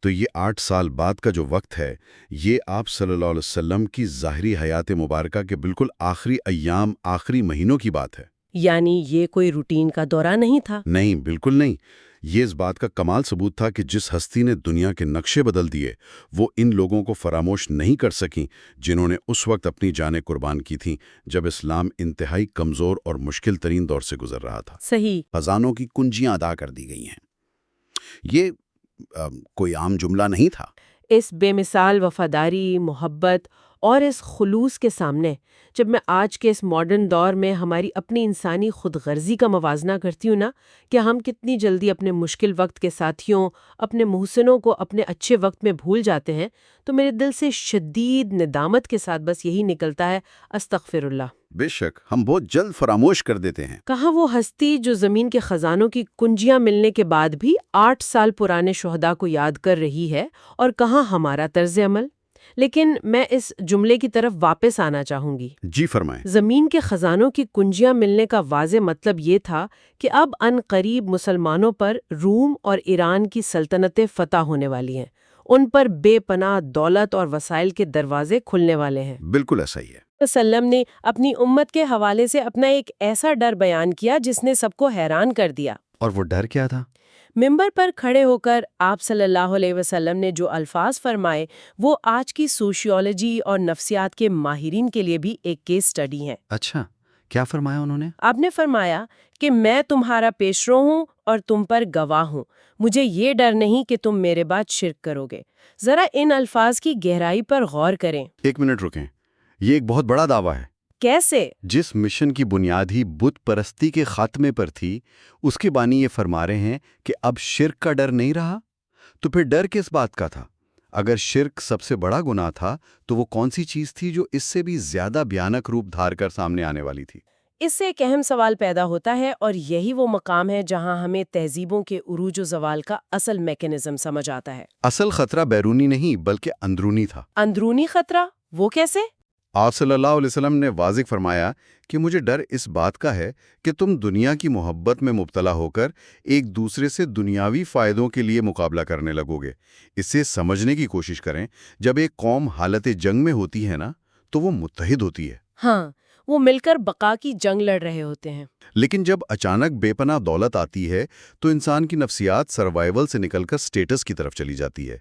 تو یہ 8 سال بعد کا جو وقت ہے، یہ آپ صلی اللہ علیہ وسلم کی ظاہری حیات مبارکہ کے بالکل آخری ایام، آخری مہینوں کی بات ہے۔ یعنی یہ کوئی روٹین کا دورہ نہیں تھا۔ نہیں، بالکل نہیں۔ یہ اس بات کا کمال ثبوت تھا کہ جس ہستی نے دنیا کے نقشے بدل دیے، وہ ان لوگوں کو فراموش نہیں کر سکیں جنہوں نے اس وقت اپنی جانیں قربان کی تھیں جب اسلام انتہائی کمزور اور مشکل ترین دور سے گزر رہا تھا۔ صحیح۔ خزانوں کی کنجیاں ادا کر دی گئی ہیں۔ یہ کوئی عام جملہ نہیں تھا۔ اس بے مثال وفاداری، محبت اور اس خلوص کے سامنے جب میں آج کے اس ماڈرن دور میں ہماری اپنی انسانی خود غرضی کا موازنہ کرتی ہوں نا، کہ ہم کتنی جلدی اپنے مشکل وقت کے ساتھیوں، اپنے محسنوں کو اپنے اچھے وقت میں بھول جاتے ہیں، تو میرے دل سے شدید ندامت کے ساتھ بس یہی نکلتا ہے، استغفر اللہ۔ بے شک ہم بہت جلد فراموش کر دیتے ہیں۔ کہاں وہ ہستی جو زمین کے خزانوں کی کنجیاں ملنے کے بعد بھی 8 سال پرانے شہداء کو یاد کر رہی ہے، اور کہاں ہمارا طرز عمل۔ لیکن میں اس جملے کی طرف واپس آنا چاہوں گی۔ جی فرمائیں۔ زمین کے خزانوں کی کنجیاں ملنے کا واضح مطلب یہ تھا کہ اب ان قریب مسلمانوں پر روم اور ایران کی سلطنتیں فتح ہونے والی ہیں، ان پر بے پناہ دولت اور وسائل کے دروازے کھلنے والے ہیں۔ بالکل ایسا ہی ہے۔ وسلم نے اپنی امت کے حوالے سے اپنا ایک ایسا ڈر بیان کیا جس نے سب کو حیران کر دیا۔ اور وہ ڈر کیا تھا؟ ممبر پر کھڑے ہو کر آپ صلی اللہ علیہ وسلم نے جو الفاظ فرمائے وہ آج کی سوشیولوجی اور نفسیات کے ماہرین کے لیے بھی ایک کیس سٹڈی ہے۔ اچھا، کیا فرمایا انہوں نے؟ آپ نے فرمایا کہ میں تمہارا پیشرو ہوں اور تم پر گواہ ہوں، مجھے یہ ڈر نہیں کہ تم میرے بعد شرک کرو گے۔ ذرا ان الفاظ کی گہرائی پر غور کریں۔ 1 منٹ رکیں، یہ ایک بہت بڑا دعویٰ ہے۔ کیسے؟ جس مشن کی بنیاد ہی بت پرستی کے خاتمے پر تھی، اس کے بانی یہ فرما رہے ہیں کہ اب شرک کا ڈر نہیں رہا۔ تو پھر ڈر کس بات کا تھا؟ اگر شرک سب سے بڑا گناہ تھا تو وہ کون سی چیز تھی جو اس سے بھی زیادہ بھیانک روپ دھار کر سامنے آنے والی تھی؟ اس سے ایک اہم سوال پیدا ہوتا ہے، اور یہی وہ مقام ہے جہاں ہمیں تہذیبوں کے عروج و زوال کا اصل میکانزم سمجھ آتا ہے۔ اصل خطرہ بیرونی نہیں بلکہ اندرونی تھا۔ اندرونی خطرہ؟ وہ کیسے؟ آپ صلی اللہ علیہ وسلم نے واضح فرمایا کہ مجھے ڈر اس بات کا ہے کہ تم دنیا کی محبت میں مبتلا ہو کر ایک دوسرے سے دنیاوی فائدوں کے لیے مقابلہ کرنے لگو گے۔ اسے سمجھنے کی کوشش کریں، جب ایک قوم حالت جنگ میں ہوتی ہے نا تو وہ متحد ہوتی ہے۔ ہاں، وہ مل کر بقا کی جنگ لڑ رہے ہوتے ہیں۔ لیکن جب اچانک بے پناہ دولت آتی ہے تو انسان کی نفسیات سروائیول سے نکل کر سٹیٹس کی طرف چلی جاتی ہے،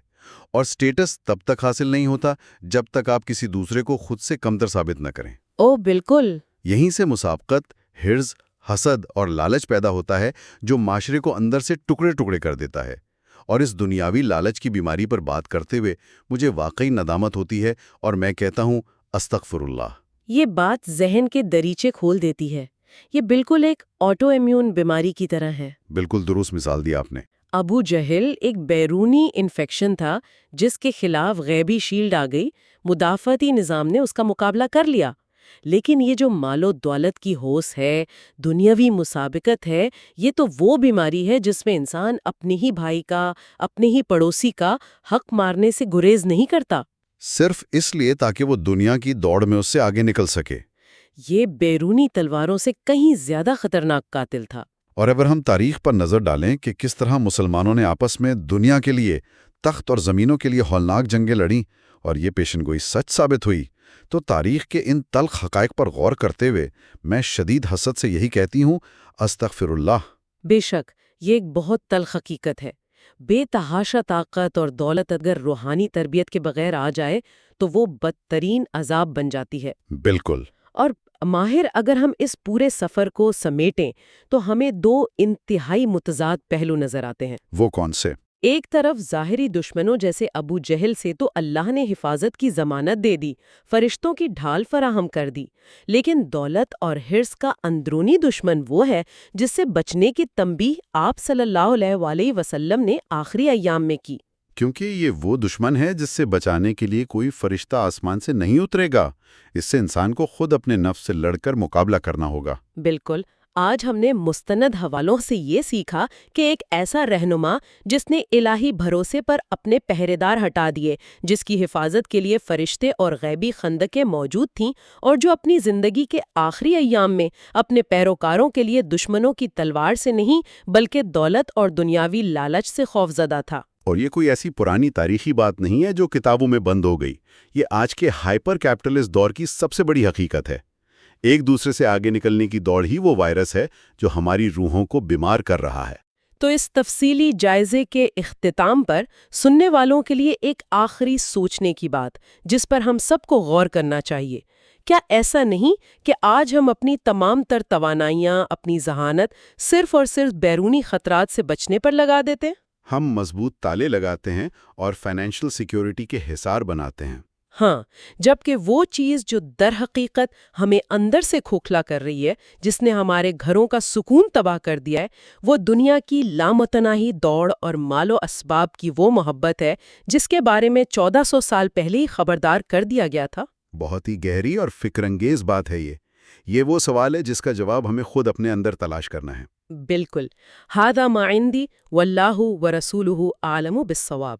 اور سٹیٹس تب تک حاصل نہیں ہوتا جب تک آپ کسی دوسرے کو خود سے کمتر ثابت نہ کریں۔ او بالکل۔ یہیں سے مسابقت، حرص، حسد اور لالچ پیدا ہوتا ہے، جو معاشرے کو اندر سے ٹکڑے ٹکڑے کر دیتا ہے۔ اور اس دنیاوی لالچ کی بیماری پر بات کرتے ہوئے مجھے واقعی ندامت ہوتی ہے، اور میں کہتا ہوں استغفر اللہ۔ یہ بات ذہن کے دریچے کھول دیتی ہے۔ یہ بالکل ایک آٹو امیون بیماری کی طرح ہے۔ بالکل درست مثال دی آپ نے۔ ابو جہل ایک بیرونی انفیکشن تھا جس کے خلاف غیبی شیلڈ آ گئی، مدافعتی نظام نے اس کا مقابلہ کر لیا۔ لیکن یہ جو مال و دولت کی ہوس ہے، دنیاوی مسابقت ہے، یہ تو وہ بیماری ہے جس میں انسان اپنے ہی بھائی کا، اپنے ہی پڑوسی کا حق مارنے سے گریز نہیں کرتا، صرف اس لیے تاکہ وہ دنیا کی دوڑ میں اس سے آگے نکل سکے۔ یہ بیرونی تلواروں سے کہیں زیادہ خطرناک قاتل تھا۔ اور اگر ہم تاریخ پر نظر ڈالیں کہ کس طرح مسلمانوں نے آپس میں دنیا کے لیے، تخت اور زمینوں کے لیے ہولناک جنگیں لڑیں اور یہ پیشن گوئی سچ ثابت ہوئی، تو تاریخ کے ان تلخ حقائق پر غور کرتے ہوئے میں شدید حسرت سے یہی کہتی ہوں، استغفر اللہ۔ بے شک یہ ایک بہت تلخ حقیقت ہے۔ بے تحاشا طاقت اور دولت اگر روحانی تربیت کے بغیر آ جائے تو وہ بدترین عذاب بن جاتی ہے۔ بالکل۔ اور ماہر، اگر ہم اس پورے سفر کو سمیٹیں تو ہمیں دو انتہائی متضاد پہلو نظر آتے ہیں۔ وہ کون سے؟ ایک طرف ظاہری دشمنوں جیسے ابو جہل سے تو اللہ نے حفاظت کی ضمانت دے دی، فرشتوں کی ڈھال فراہم کر دی، لیکن دولت اور حرص کا اندرونی دشمن وہ ہے جس سے بچنے کی تنبیہ آپ صلی اللہ علیہ وآلہ وسلم نے آخری ایام میں کی۔ کیونکہ یہ وہ دشمن ہے جس سے بچانے کے لیے کوئی فرشتہ آسمان سے نہیں اترے گا، اس سے انسان کو خود اپنے نفس سے لڑ کر مقابلہ کرنا ہوگا۔ بالکل۔ آج ہم نے مستند حوالوں سے یہ سیکھا کہ ایک ایسا رہنما جس نے الہی بھروسے پر اپنے پہرے دار ہٹا دیے، جس کی حفاظت کے لیے فرشتے اور غیبی خندقیں موجود تھیں، اور جو اپنی زندگی کے آخری ایام میں اپنے پیروکاروں کے لیے دشمنوں کی تلوار سے نہیں بلکہ دولت اور دنیاوی لالچ سے خوفزدہ تھا۔ اور یہ کوئی ایسی پرانی تاریخی بات نہیں ہے جو کتابوں میں بند ہو گئی، یہ آج کے ہائپر کیپٹلسٹ دور کی سب سے بڑی حقیقت ہے۔ ایک دوسرے سے آگے نکلنے کی دوڑ ہی وہ وائرس ہے جو ہماری روحوں کو بیمار کر رہا ہے۔ تو اس تفصیلی جائزے کے اختتام پر سننے والوں کے لیے ایک آخری سوچنے کی بات جس پر ہم سب کو غور کرنا چاہیے۔ کیا ایسا نہیں کہ آج ہم اپنی تمام تر توانائیاں، اپنی ذہانت صرف اور صرف بیرونی خطرات سے بچنے پر لگا دیتے ہیں؟ ہم مضبوط تالے لگاتے ہیں اور فائنینشل سیکیورٹی کے حصار بناتے ہیں۔ ہاں، جبکہ وہ چیز جو در حقیقت ہمیں اندر سے کھوکھلا کر رہی ہے، جس نے ہمارے گھروں کا سکون تباہ کر دیا ہے، وہ دنیا کی لامتناہی دوڑ اور مال و اسباب کی وہ محبت ہے جس کے بارے میں 1400 سال پہلے ہی خبردار کر دیا گیا تھا۔ بہت ہی گہری اور فکر انگیز بات ہے یہ وہ سوال ہے جس کا جواب ہمیں خود اپنے اندر تلاش کرنا ہے۔ بالکل۔ ھذا ما عندی واللہ ورسولہ اعلم بالصواب۔